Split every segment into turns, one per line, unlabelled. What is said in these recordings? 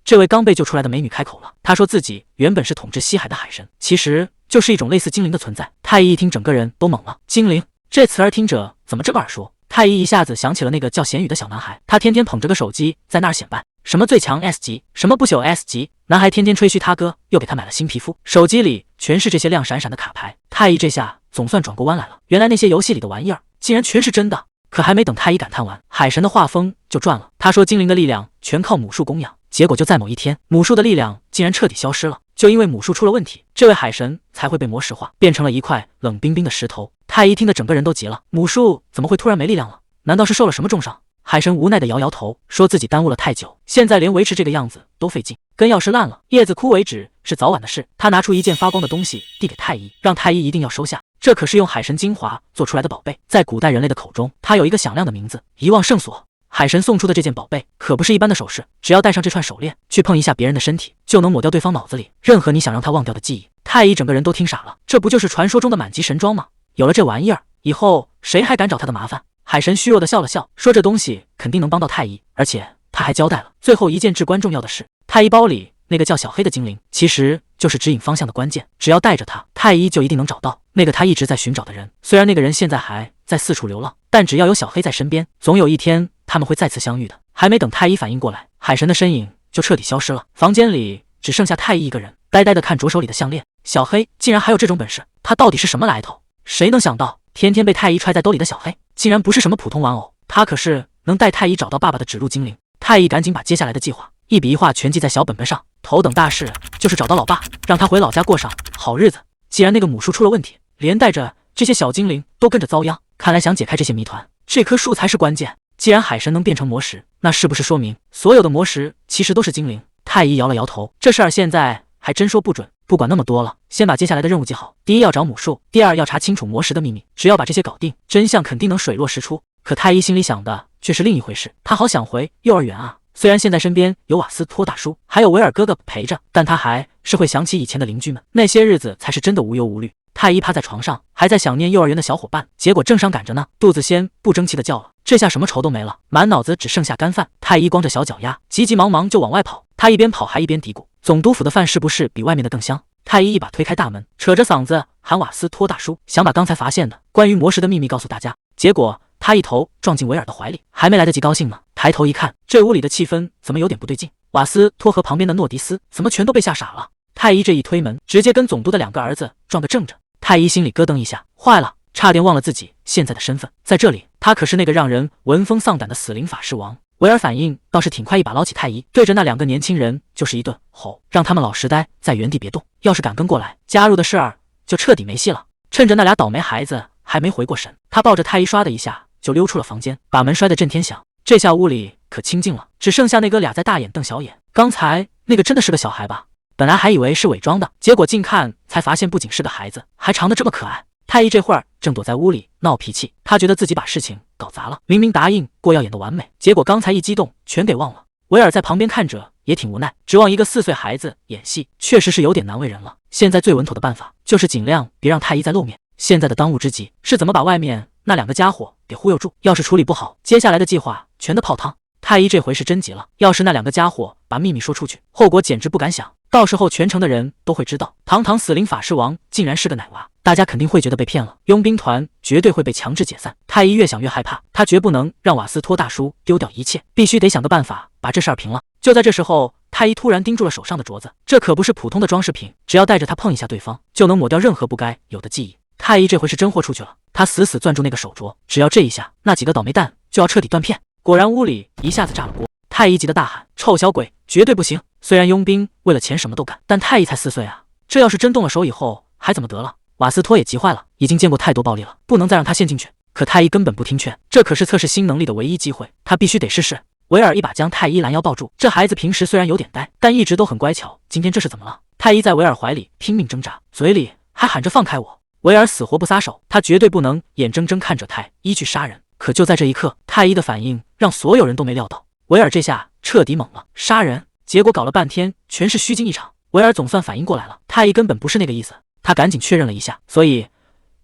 这位刚被救出来的美女开口了，她说自己原本是统治西海的海神，其实就是一种类似精灵的存在。太医一听，整个人都懵了。精灵这词儿听着怎么这么耳熟？太医一下子想起了那个叫贤宇的小男孩，他天天捧着个手机在那儿显摆，什么最强 S 级，什么不朽 S 级。男孩天天吹嘘他哥又给他买了新皮肤，手机里全是这些亮闪闪的卡牌。太医这下总算转过弯来了，原来那些游戏里的玩意儿竟然全是真的。可还没等太医感叹完，海神的画风就转了。他说精灵的力量全靠母树供养，结果就在某一天，母树的力量竟然彻底消失了。就因为母树出了问题，这位海神才会被魔石化，变成了一块冷冰冰的石头。太医听得整个人都急了，母树怎么会突然没力量了？难道是受了什么重伤？海神无奈地摇摇头，说自己耽误了太久，现在连维持这个样子都费劲，根要是烂了，叶子枯为止是早晚的事。他拿出一件发光的东西递给太医，让太医一定要收下。这可是用海神精华做出来的宝贝，在古代人类的口中，它有一个响亮的名字——遗忘圣锁。海神送出的这件宝贝可不是一般的首饰，只要戴上这串手链，去碰一下别人的身体，就能抹掉对方脑子里任何你想让他忘掉的记忆。太医整个人都听傻了，这不就是传说中的满级神装吗？有了这玩意儿，以后谁还敢找他的麻烦？海神虚弱的笑了笑，说这东西肯定能帮到太医，而且他还交代了最后一件至关重要的事。太医包里那个叫小黑的精灵，其实就是指引方向的关键，只要带着它，太医就一定能找到那个他一直在寻找的人。虽然那个人现在还在四处流浪，但只要有小黑在身边，总有一天他们会再次相遇的。还没等太医反应过来，海神的身影就彻底消失了。房间里只剩下太医一个人，呆呆地看着手里的项链。小黑竟然还有这种本事，他到底是什么来头？谁能想到，天天被太医揣在兜里的小黑，竟然不是什么普通玩偶，他可是能带太医找到爸爸的指路精灵。太医赶紧把接下来的计划一笔一画全记在小本本上，头等大事就是找到老爸，让他回老家过上好日子。既然那个母树出了问题，连带着这些小精灵都跟着遭殃，看来想解开这些谜团，这棵树才是关键。既然海神能变成魔石，那是不是说明所有的魔石其实都是精灵？太医摇了摇头，这事儿现在还真说不准。不管那么多了，先把接下来的任务记好。第一要找母树，第二要查清楚魔石的秘密。只要把这些搞定，真相肯定能水落石出。可太医心里想的却是另一回事，他好想回幼儿园啊。虽然现在身边有瓦斯托大叔还有维尔哥哥陪着，但他还是会想起以前的邻居们，那些日子才是真的无忧无虑。太医趴在床上，还在想念幼儿园的小伙伴，结果正伤感着呢，肚子先不争气的叫了，这下什么愁都没了，满脑子只剩下干饭。太医光着小脚丫，急急忙忙就往外跑，他一边跑还一边嘀咕，总督府的饭是不是比外面的更香？太医一把推开大门，扯着嗓子喊瓦斯托大叔，想把刚才发现的关于魔石的秘密告诉大家。结果他一头撞进维尔的怀里，还没来得及高兴呢，抬头一看，这屋里的气氛怎么有点不对劲？瓦斯托和旁边的诺迪斯怎么全都被吓傻了？太医这一推门，直接跟总督的两个儿子撞个正着。太医心里咯噔一下，坏了，差点忘了自己现在的身份。在这里，他可是那个让人闻风丧胆的死灵法师王。维尔反应倒是挺快，一把捞起太医，对着那两个年轻人就是一顿吼，让他们老实待在原地别动，要是敢跟过来加入的事儿就彻底没戏了。趁着那俩倒霉孩子还没回过神，他抱着太医唰的一下就溜出了房间，把门摔得震天响。这下屋里可清静了，只剩下那哥俩在大眼瞪小眼。刚才那个真的是个小孩吧？本来还以为是伪装的，结果近看才发现不仅是个孩子，还长得这么可爱。太医这会儿正躲在屋里闹脾气，他觉得自己把事情搞砸了，明明答应过要演得完美，结果刚才一激动全给忘了。维尔在旁边看着也挺无奈，指望一个4岁孩子演戏确实是有点难为人了。现在最稳妥的办法就是尽量别让太医再露面，现在的当务之急是怎么把外面那两个家伙给忽悠住，要是处理不好，接下来的计划全都泡汤。太医这回是真急了，要是那两个家伙把秘密说出去，后果简直不敢想，到时候全城的人都会知道，堂堂死灵法师王竟然是个奶娃，大家肯定会觉得被骗了，佣兵团绝对会被强制解散。太医越想越害怕，他绝不能让瓦斯托大叔丢掉一切，必须得想个办法把这事儿平了。就在这时候，太医突然盯住了手上的镯子，这可不是普通的装饰品，只要带着它碰一下对方，就能抹掉任何不该有的记忆。太医这回是真豁出去了，他死死攥住那个手镯，只要这一下，那几个倒霉蛋就要彻底断片。果然屋里一下子炸了锅，太医急得大喊：臭小鬼，绝对不行！虽然佣兵为了钱什么都干，但太医才4岁啊，这要是真动了手以后还怎么得了？瓦斯托也急坏了，已经见过太多暴力了，不能再让他陷进去。可太医根本不听劝，这可是测试新能力的唯一机会，他必须得试试。维尔一把将太医拦腰抱住，这孩子平时虽然有点呆，但一直都很乖巧，今天这是怎么了？太医在维尔怀里拼命挣扎，嘴里还喊着放开我。维尔死活不撒手，他绝对不能眼睁睁看着太医去杀人。可就在这一刻，太医的反应让所有人都没料到，维尔这下彻底懵了，杀人？结果搞了半天全是虚惊一场。维尔总算反应过来了，太医根本不是那个意思，他赶紧确认了一下，所以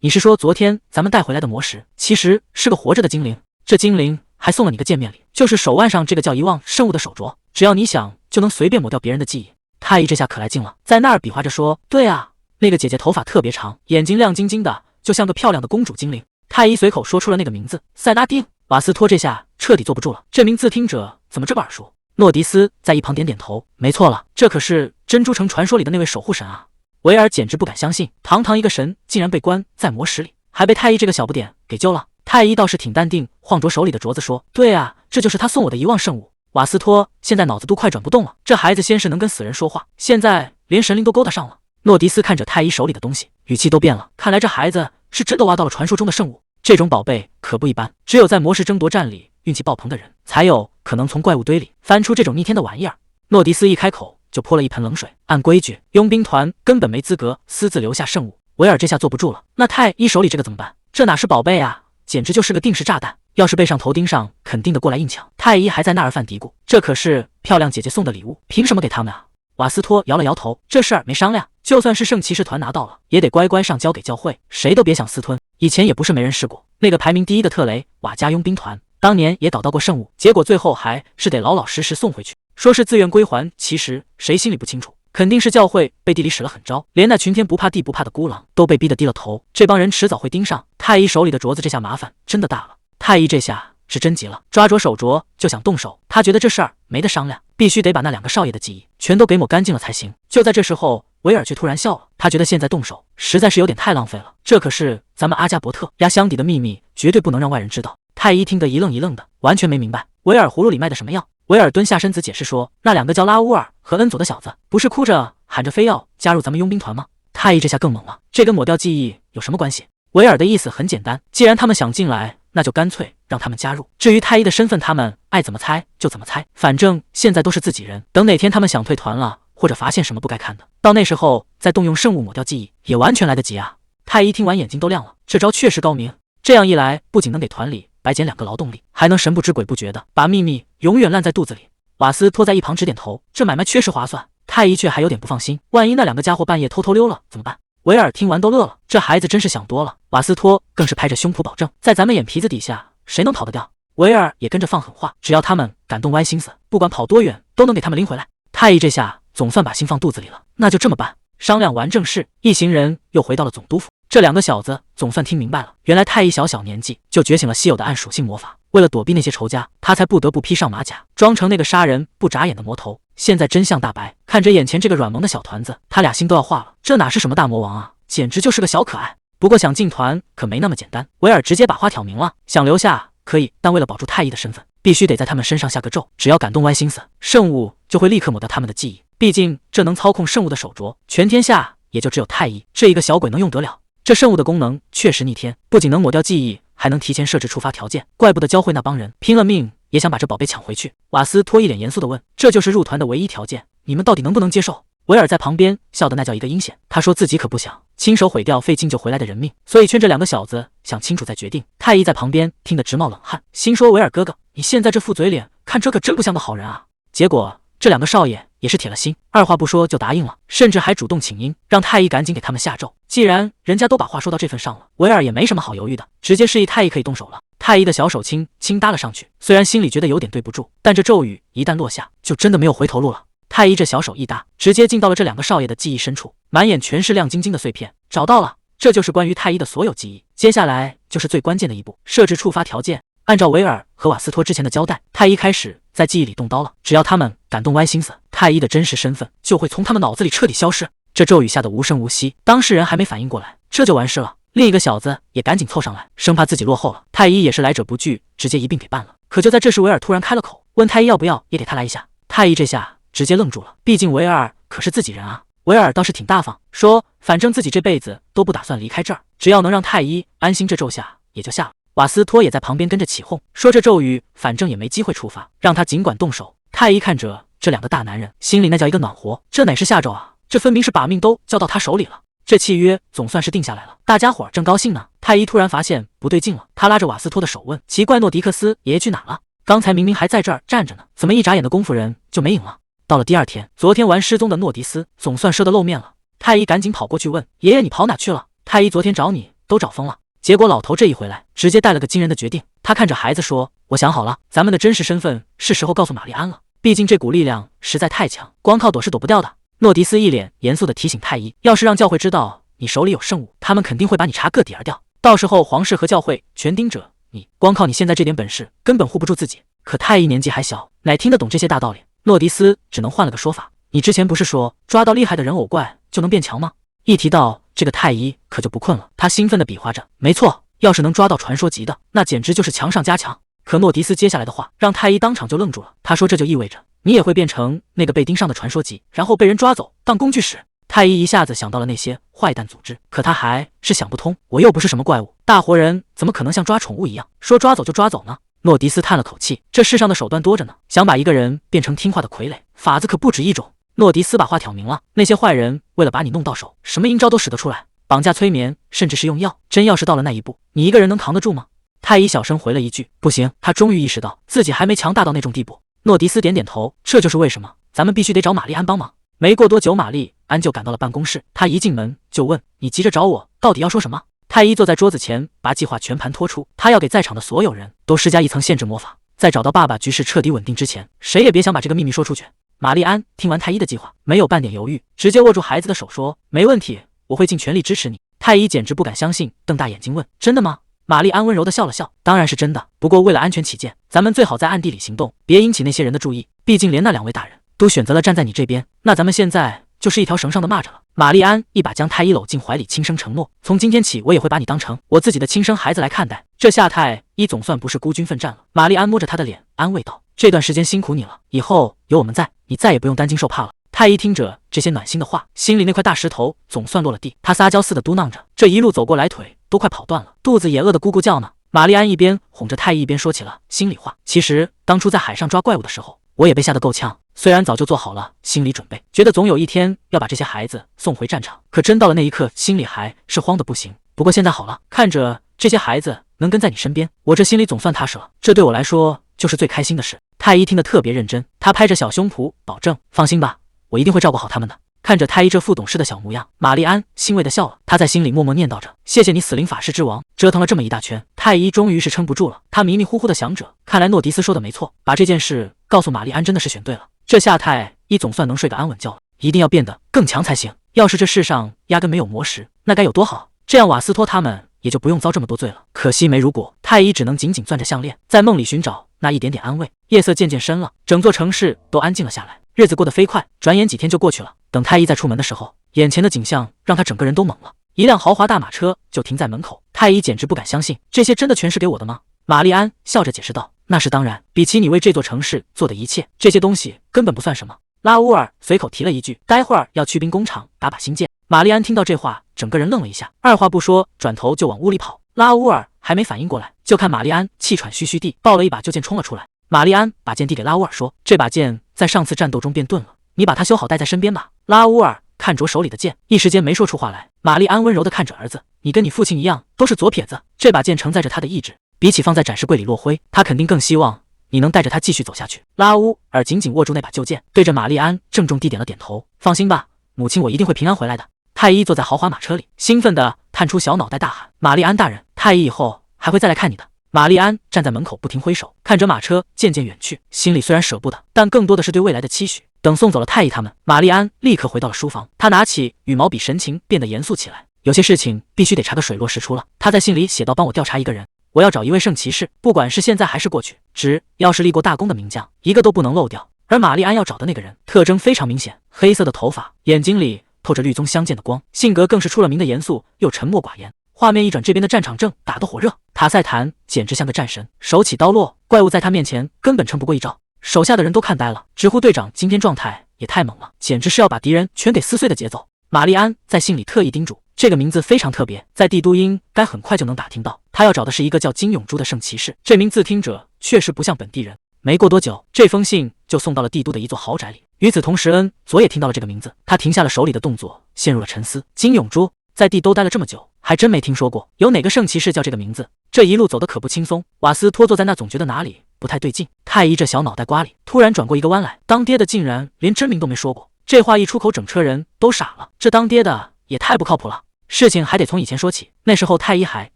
你是说昨天咱们带回来的魔石其实是个活着的精灵？这精灵还送了你个见面礼，就是手腕上这个叫遗忘圣物的手镯，只要你想就能随便抹掉别人的记忆。太医这下可来劲了，在那儿比划着说：“对啊，那个姐姐头发特别长，眼睛亮晶晶的，就像个漂亮的公主精灵。”太医随口说出了那个名字，塞纳丁。瓦斯托这下彻底坐不住了，这名字听着怎么这么耳熟？诺迪斯在一旁点点头，没错了，这可是珍珠城传说里的那位守护神啊！维尔简直不敢相信，堂堂一个神竟然被关在魔石里，还被太医这个小不点给救了。太医倒是挺淡定，晃着手里的镯子说：“对啊，这就是他送我的遗忘圣物。”瓦斯托现在脑子都快转不动了，这孩子先是能跟死人说话，现在连神灵都勾搭上了。诺迪斯看着太医手里的东西，语气都变了，看来这孩子是真的挖到了传说中的圣物。这种宝贝可不一般，只有在魔石争夺战里运气爆棚的人，才有可能从怪物堆里翻出这种逆天的玩意儿。诺迪斯一开口就泼了一盆冷水，按规矩，佣兵团根本没资格私自留下圣物。维尔这下坐不住了，那太医手里这个怎么办？这哪是宝贝啊，简直就是个定时炸弹！要是被上头盯上，肯定的过来硬抢。太医还在那儿犯嘀咕，这可是漂亮姐姐送的礼物，凭什么给他们啊？瓦斯托摇了摇头，这事儿没商量，就算是圣骑士团拿到了，也得乖乖上交给教会，谁都别想私吞。以前也不是没人试过，那个排名第一的特雷瓦加佣兵团，当年也搞到过圣物，结果最后还是得老老实实送回去，说是自愿归还，其实谁心里不清楚，肯定是教会背地里使了狠招，连那群天不怕地不怕的孤狼都被逼得低了头，这帮人迟早会盯上。太医手里的镯子这下麻烦真的大了，太医这下是真急了，抓着手镯就想动手，他觉得这事儿没得商量，必须得把那两个少爷的记忆全都给抹干净了才行。就在这时候，维尔却突然笑了，他觉得现在动手实在是有点太浪费了，这可是咱们阿加伯特压箱底的秘密，绝对不能让外人知道。太医听得一愣一愣的，完全没明白维尔葫芦里卖的什么药。维尔蹲下身子解释说，那两个叫拉乌尔和恩佐的小子，不是哭着喊着非要加入咱们佣兵团吗？太医这下更懵了，这跟抹掉记忆有什么关系？维尔的意思很简单，既然他们想进来，那就干脆让他们加入，至于太医的身份，他们爱怎么猜就怎么猜，反正现在都是自己人，等哪天他们想退团了，或者发现什么不该看的，到那时候再动用圣物抹掉记忆，也完全来得及啊！太医听完眼睛都亮了，这招确实高明，这样一来，不仅能给团里白减2个劳动力，还能神不知鬼不觉的把秘密永远烂在肚子里。瓦斯托在一旁指点头，这买卖确实划算。太医却还有点不放心，万一那两个家伙半夜偷偷溜了怎么办？维尔听完都乐了，这孩子真是想多了。瓦斯托更是拍着胸脯保证，在咱们眼皮子底下，谁能跑得掉？维尔也跟着放狠话，只要他们敢动歪心思，不管跑多远，都能给他们拎回来。太医这下总算把心放肚子里了，那就这么办。商量完正事，一行人又回到了总督府。这两个小子总算听明白了，原来太医小年纪就觉醒了稀有的暗属性魔法，为了躲避那些仇家，他才不得不披上马甲，装成那个杀人不眨眼的魔头。现在真相大白，看着眼前这个软萌的小团子，他俩心都要化了。这哪是什么大魔王啊，简直就是个小可爱。不过想进团可没那么简单，维尔直接把话挑明了，想留下可以，但为了保住太医的身份，必须得在他们身上下个咒，只要敢动歪心思，圣物就会立刻抹掉他们的记忆。毕竟这能操控圣物的手镯，全天下也就只有太医这一个小鬼能用得了。这圣物的功能确实逆天，不仅能抹掉记忆，还能提前设置触发条件，怪不得教会那帮人拼了命也想把这宝贝抢回去。瓦斯托一脸严肃地问，这就是入团的唯一条件，你们到底能不能接受？维尔在旁边笑得那叫一个阴险，他说自己可不想亲手毁掉费劲救回来的人命，所以劝这两个小子想清楚再决定。太医在旁边听得直冒冷汗，心说维尔哥哥，你现在这副嘴脸，看这可真不像个好人啊。结果这两个少爷也是铁了心，二话不说就答应了，甚至还主动请缨，让太医赶紧给他们下咒。既然人家都把话说到这份上了，维尔也没什么好犹豫的，直接示意太医可以动手了。太医的小手轻轻搭了上去，虽然心里觉得有点对不住，但这咒语一旦落下，就真的没有回头路了。太医这小手一搭，直接进到了这两个少爷的记忆深处，满眼全是亮晶晶的碎片。找到了，这就是关于太医的所有记忆。接下来就是最关键的一步，设置触发条件。按照维尔和瓦斯托之前的交代，太医开始在记忆里动刀了，只要他们敢动歪心思，太医的真实身份就会从他们脑子里彻底消失。这咒语下的无声无息，当事人还没反应过来，这就完事了。另一个小子也赶紧凑上来，生怕自己落后了。太医也是来者不拒，直接一并给办了。可就在这时，维尔突然开了口，问太医要不要也给他来一下。太医这下直接愣住了，毕竟维尔可是自己人啊。维尔倒是挺大方，说反正自己这辈子都不打算离开这儿，只要能让太医安心，这咒下也就下了。瓦斯托也在旁边跟着起哄，说这咒语反正也没机会触发，让他尽管动手。太医看着这两个大男人，心里那叫一个暖和，这哪是下咒啊，这分明是把命都交到他手里了。这契约总算是定下来了，大家伙正高兴呢。太医突然发现不对劲了，他拉着瓦斯托的手问，奇怪，诺迪克斯爷爷去哪了？刚才明明还在这儿站着呢，怎么一眨眼的功夫人就没影了？到了第二天，昨天玩失踪的诺迪斯总算赊得露面了。太医赶紧跑过去问，爷爷你跑哪去了？太医昨天找你都找疯了。结果老头这一回来，直接带了个惊人的决定。他看着孩子说，我想好了，咱们的真实身份是时候告诉玛丽安了。毕竟这股力量实在太强，光靠躲是躲不掉的。诺迪斯一脸严肃地提醒太医，要是让教会知道你手里有圣物，他们肯定会把你查个底儿掉，到时候皇室和教会全盯着你，光靠你现在这点本事根本护不住自己。可太医年纪还小，哪听得懂这些大道理？诺迪斯只能换了个说法，你之前不是说抓到厉害的人偶怪就能变强吗？一提到这个太医可就不困了，他兴奋地比划着，没错，要是能抓到传说级的，那简直就是强上加强。可诺迪斯接下来的话让太医当场就愣住了，他说这就意味着你也会变成那个被盯上的传说级，然后被人抓走当工具使。太医一下子想到了那些坏蛋组织，可他还是想不通，我又不是什么怪物，大活人怎么可能像抓宠物一样说抓走就抓走呢？诺迪斯叹了口气，这世上的手段多着呢，想把一个人变成听话的傀儡，法子可不止一种。诺迪斯把话挑明了，那些坏人为了把你弄到手，什么阴招都使得出来，绑架、催眠，甚至是用药。真要是到了那一步，你一个人能扛得住吗？太医小声回了一句，不行。他终于意识到自己还没强大到那种地步。诺迪斯点点头，这就是为什么咱们必须得找玛丽安帮忙。没过多久，玛丽安就赶到了办公室，他一进门就问，你急着找我，到底要说什么？太医坐在桌子前，把计划全盘托出，他要给在场的所有人都施加一层限制魔法，在找到爸爸局势彻底稳定之前，谁也别想把这个秘密说出去。玛丽安听完太医的计划，没有半点犹豫，直接握住孩子的手说，没问题，我会尽全力支持你。太医简直不敢相信，瞪大眼睛问，真的吗？玛丽安温柔地笑了笑，当然是真的，不过为了安全起见，咱们最好在暗地里行动，别引起那些人的注意，毕竟连那两位大人都选择了站在你这边，那咱们现在就是一条绳上的蚂蚱了。玛丽安一把将太医搂进怀里，轻声承诺，从今天起我也会把你当成我自己的亲生孩子来看待。这下太医总算不是孤军奋战了。玛丽安摸着他的脸安慰道，这段时间辛苦你了，以后有我们在，你再也不用担惊受怕了。太医听着这些暖心的话，心里那块大石头总算落了地，他撒娇似的嘟囔着，这一路走过来腿都快跑断了，肚子也饿得咕咕叫呢。玛丽安一边哄着太医，一边说起了心里话，其实当初在海上抓怪物的时候，我也被吓得够呛，虽然早就做好了心理准备，觉得总有一天要把这些孩子送回战场，可真到了那一刻，心里还是慌得不行。不过现在好了，看着这些孩子能跟在你身边，我这心里总算踏实了，这对我来说就是最开心的事。太医听得特别认真，他拍着小胸脯保证，放心吧，我一定会照顾好他们的。看着太医这副懂事的小模样，玛丽安欣慰地笑了，她在心里默默念叨着，谢谢你死灵法师之王。折腾了这么一大圈，太医终于是撑不住了，他迷迷糊糊地想着，看来诺迪斯说的没错，把这件事告诉玛丽安真的是选对了，这下太医总算能睡个安稳觉了，一定要变得更强才行。要是这世上压根没有魔石，那该有多好，这样瓦斯托他们也就不用遭这么多罪了。可惜没如果，太医只能紧紧攥着项链，在梦里寻找那一点点安慰。夜色渐渐深了，整座城市都安静了下来，日子过得飞快，转眼几天就过去了。等太医再出门的时候，眼前的景象让他整个人都懵了，一辆豪华大马车就停在门口，太医简直不敢相信，这些真的全是给我的吗？玛丽安笑着解释道，那是当然，比起你为这座城市做的一切，这些东西根本不算什么。拉乌尔随口提了一句，待会儿要去兵工厂打把新剑。玛丽安听到这话，整个人愣了一下，二话不说，转头就往屋里跑。拉乌尔还没反应过来，就看玛丽安气喘吁吁地抱了一把旧剑冲了出来。玛丽安把剑递给拉乌尔说，这把剑在上次战斗中变钝了，你把它修好带在身边吧。拉乌尔看着手里的剑，一时间没说出话来。玛丽安温柔地看着儿子，你跟你父亲一样都是左撇子，这把剑承载着他的意志，比起放在展示柜里落灰，他肯定更希望你能带着他继续走下去。拉乌尔紧紧握住那把旧剑，对着玛丽安郑重地点了点头，放心吧，母亲，我一定会平安回来的。太医坐在豪华马车里，兴奋地探出小脑袋大喊，玛丽安大人，太医以后还会再来看你的。玛丽安站在门口不停挥手，看着马车渐渐远去，心里虽然舍不得，但更多的是对未来的期许。等送走了太医他们，玛丽安立刻回到了书房，她拿起羽毛笔，神情变得严肃起来。有些事情必须得查个水落石出了。她在信里写道，帮我调查一个人，我要找一位圣骑士，不管是现在还是过去，只要是立过大功的名将，一个都不能漏掉。而玛丽安要找的那个人，特征非常明显，黑色的头发，眼睛里透着绿宗相间的光，性格更是出了名的严肃又沉默寡言。画面一转，这边的战场正打得火热，塔塞坦简直像个战神，手起刀落，怪物在他面前根本撑不过一招，手下的人都看呆了，直呼队长今天状态也太猛了，简直是要把敌人全给撕碎的节奏。玛丽安在信里特意叮嘱，这个名字非常特别，在帝都应该很快就能打听到，他要找的是一个叫金永珠的圣骑士，这名字听着确实不像本地人。没过多久，这封信就送到了帝都的一座豪宅里。与此同时，恩佐也听到了这个名字，他停下了手里的动作，陷入了沉思。金永珠在帝都待了这么久，还真没听说过有哪个圣骑士叫这个名字。这一路走得可不轻松，瓦斯托坐在那总觉得哪里不太对劲。太医这小脑袋瓜里突然转过一个弯来，当爹的竟然连真名都没说过，这话一出口，整车人都傻了，这当爹的也太不靠谱了。事情还得从以前说起，那时候太医还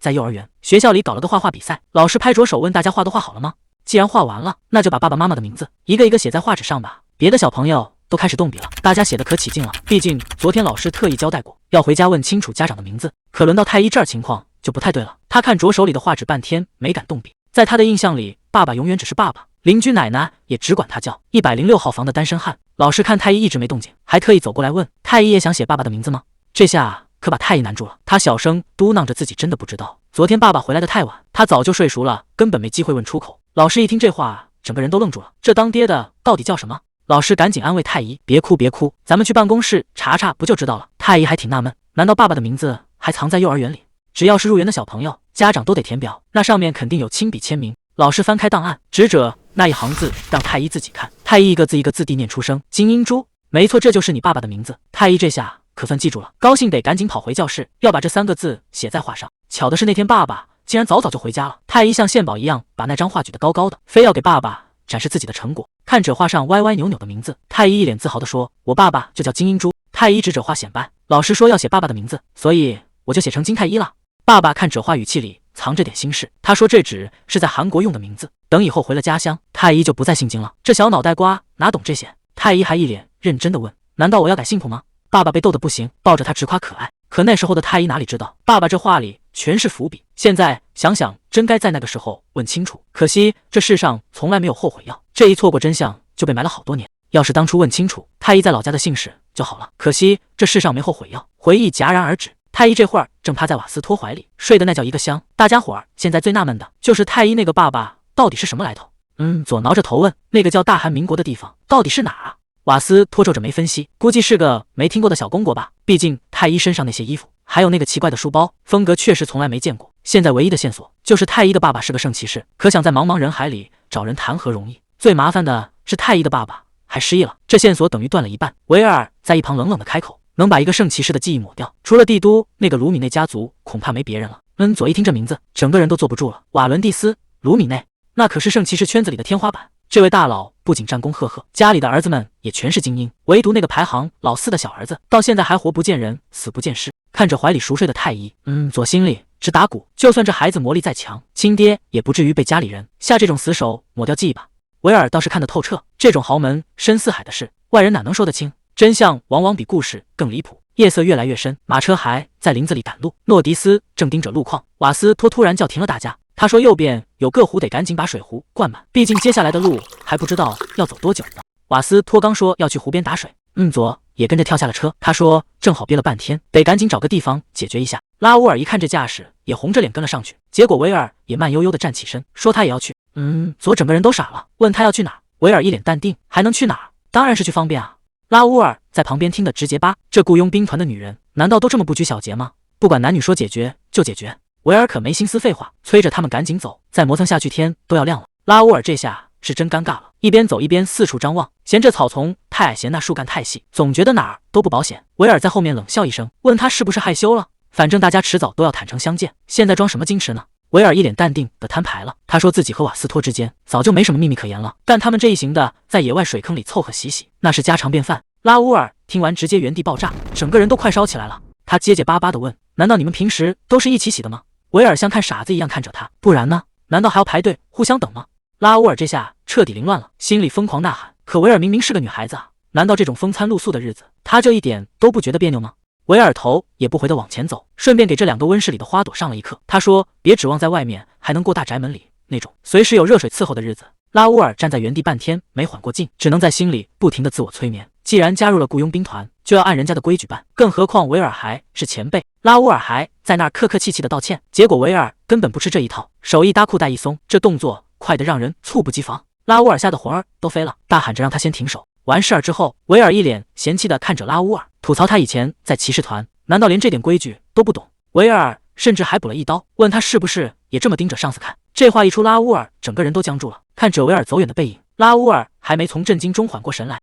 在幼儿园，学校里搞了个画画比赛，老师拍着手问大家画都画好了吗？既然画完了，那就把爸爸妈妈的名字一个一个写在画纸上吧。别的小朋友都开始动笔了，大家写的可起劲了。毕竟昨天老师特意交代过，要回家问清楚家长的名字。可轮到太一这儿，情况就不太对了。他看着手里的画纸半天没敢动笔，在他的印象里，爸爸永远只是爸爸，邻居奶奶也只管他叫106号房的单身汉。老师看太一一直没动静，还特意走过来问太一也想写爸爸的名字吗？这下可把太一难住了，他小声嘟囔着自己真的不知道。昨天爸爸回来的太晚，他早就睡熟了，根本没机会问出口。老师一听这话，整个人都愣住了，这当爹的到底叫什么？老师赶紧安慰太一，别哭别哭，咱们去办公室查查不就知道了。太一还挺纳闷，难道爸爸的名字还藏在幼儿园里？只要是入园的小朋友，家长都得填表，那上面肯定有亲笔签名。老师翻开档案，指着那一行字让太一自己看。太一一个字一个字地念出声：金英珠。没错，这就是你爸爸的名字。太一这下可算记住了，高兴得赶紧跑回教室，要把这3个字写在画上。巧的是那天爸爸竟然早早就回家了。太一像献宝一样把那张画举得高高的，非要给爸爸展示自己的成果。看着画上歪歪扭扭的名字，太一一脸自豪地说：我爸爸就叫金英珠。太一指着画显摆，老师说要写爸爸的名字，所以我就写成金太一了。爸爸看着画语气里藏着点心事，他说这纸是在韩国用的名字，等以后回了家乡，太一就不再姓金了。这小脑袋瓜哪懂这些？太一还一脸认真地问：难道我要改姓谱吗？爸爸被逗得不行，抱着他直夸可爱。可那时候的太一哪里知道，爸爸这话里全是伏笔。现在想想，真该在那个时候问清楚。可惜这世上从来没有后悔药，这一错过真相就被埋了好多年。要是当初问清楚太一在老家的姓氏就好了。可惜这世上没后悔药，回忆戛然而止。太一这会儿正趴在瓦斯托怀里，睡得那叫一个香。大家伙儿现在最纳闷的就是太一那个爸爸到底是什么来头。左挠着头问，那个叫大韩民国的地方到底是哪儿啊？瓦斯托皱着眉分析，估计是个没听过的小公国吧。毕竟太一身上那些衣服，还有那个奇怪的书包，风格确实从来没见过。现在唯一的线索就是太一的爸爸是个圣骑士，可想在茫茫人海里找人谈何容易？最麻烦的是太一的爸爸还失忆了，这线索等于断了一半。维尔在一旁冷冷的开口，能把一个圣骑士的记忆抹掉，除了帝都那个卢米内家族，恐怕没别人了。左一听这名字，整个人都坐不住了。瓦伦蒂斯·卢米内，那可是圣骑士圈子里的天花板。这位大佬不仅战功赫赫，家里的儿子们也全是精英，唯独那个排行老4的小儿子，到现在还活不见人，死不见尸。看着怀里熟睡的太一，左心里直打鼓。就算这孩子魔力再强，亲爹也不至于被家里人下这种死手抹掉记忆吧。维尔倒是看得透彻，这种豪门深似海的事，外人哪能说得清？真相往往比故事更离谱。夜色越来越深，马车还在林子里赶路。诺迪斯正盯着路况，瓦斯托突然叫停了大家。他说右边有个湖，得赶紧把水壶灌满，毕竟接下来的路还不知道要走多久呢。瓦斯托刚说要去湖边打水，佐也跟着跳下了车。他说正好憋了半天，得赶紧找个地方解决一下。拉乌尔一看这架势，也红着脸跟了上去。结果维尔也慢悠悠地站起身，说他也要去。佐整个人都傻了，问他要去哪儿。维尔一脸淡定，还能去哪儿？当然是去方便啊。拉乌尔在旁边听得直结巴，这雇佣兵团的女人难道都这么不拘小节吗？不管男女，说解决就解决。维尔可没心思废话，催着他们赶紧走，再磨蹭下去天都要亮了。拉乌尔这下是真尴尬了，一边走一边四处张望，嫌这草丛太矮，嫌那树干太细，总觉得哪儿都不保险。维尔在后面冷笑一声，问他是不是害羞了？反正大家迟早都要坦诚相见，现在装什么矜持呢？维尔一脸淡定地摊牌了，他说自己和瓦斯托之间早就没什么秘密可言了，干他们这一行的在野外水坑里凑合洗洗，那是家常便饭。拉乌尔听完直接原地爆炸，整个人都快烧起来了。他结结巴巴地问，难道你们平时都是一起洗的吗？维尔像看傻子一样看着他，不然呢？难道还要排队互相等吗？拉乌尔这下彻底凌乱了，心里疯狂呐喊。可维尔明明是个女孩子啊，难道这种风餐露宿的日子，她就一点都不觉得别扭吗？维尔头也不回地往前走，顺便给这2个温室里的花朵上了一课。他说别指望在外面还能过大宅门里那种随时有热水伺候的日子。拉乌尔站在原地半天没缓过劲，只能在心里不停地自我催眠，既然加入了雇佣兵团，就要按人家的规矩办，更何况维尔还是前辈。拉乌尔还在那儿客客气气的道歉，结果维尔根本不吃这一套，手一搭裤带一松，这动作快得让人猝不及防。拉乌尔吓得魂儿都飞了，大喊着让他先停手。完事儿之后，维尔一脸嫌弃的看着拉乌尔，吐槽他以前在骑士团难道连这点规矩都不懂。维尔甚至还补了一刀，问他是不是也这么盯着上司看。这话一出，拉乌尔整个人都僵住了，看着维尔走远的背影，拉乌尔还没从震惊中缓过神来。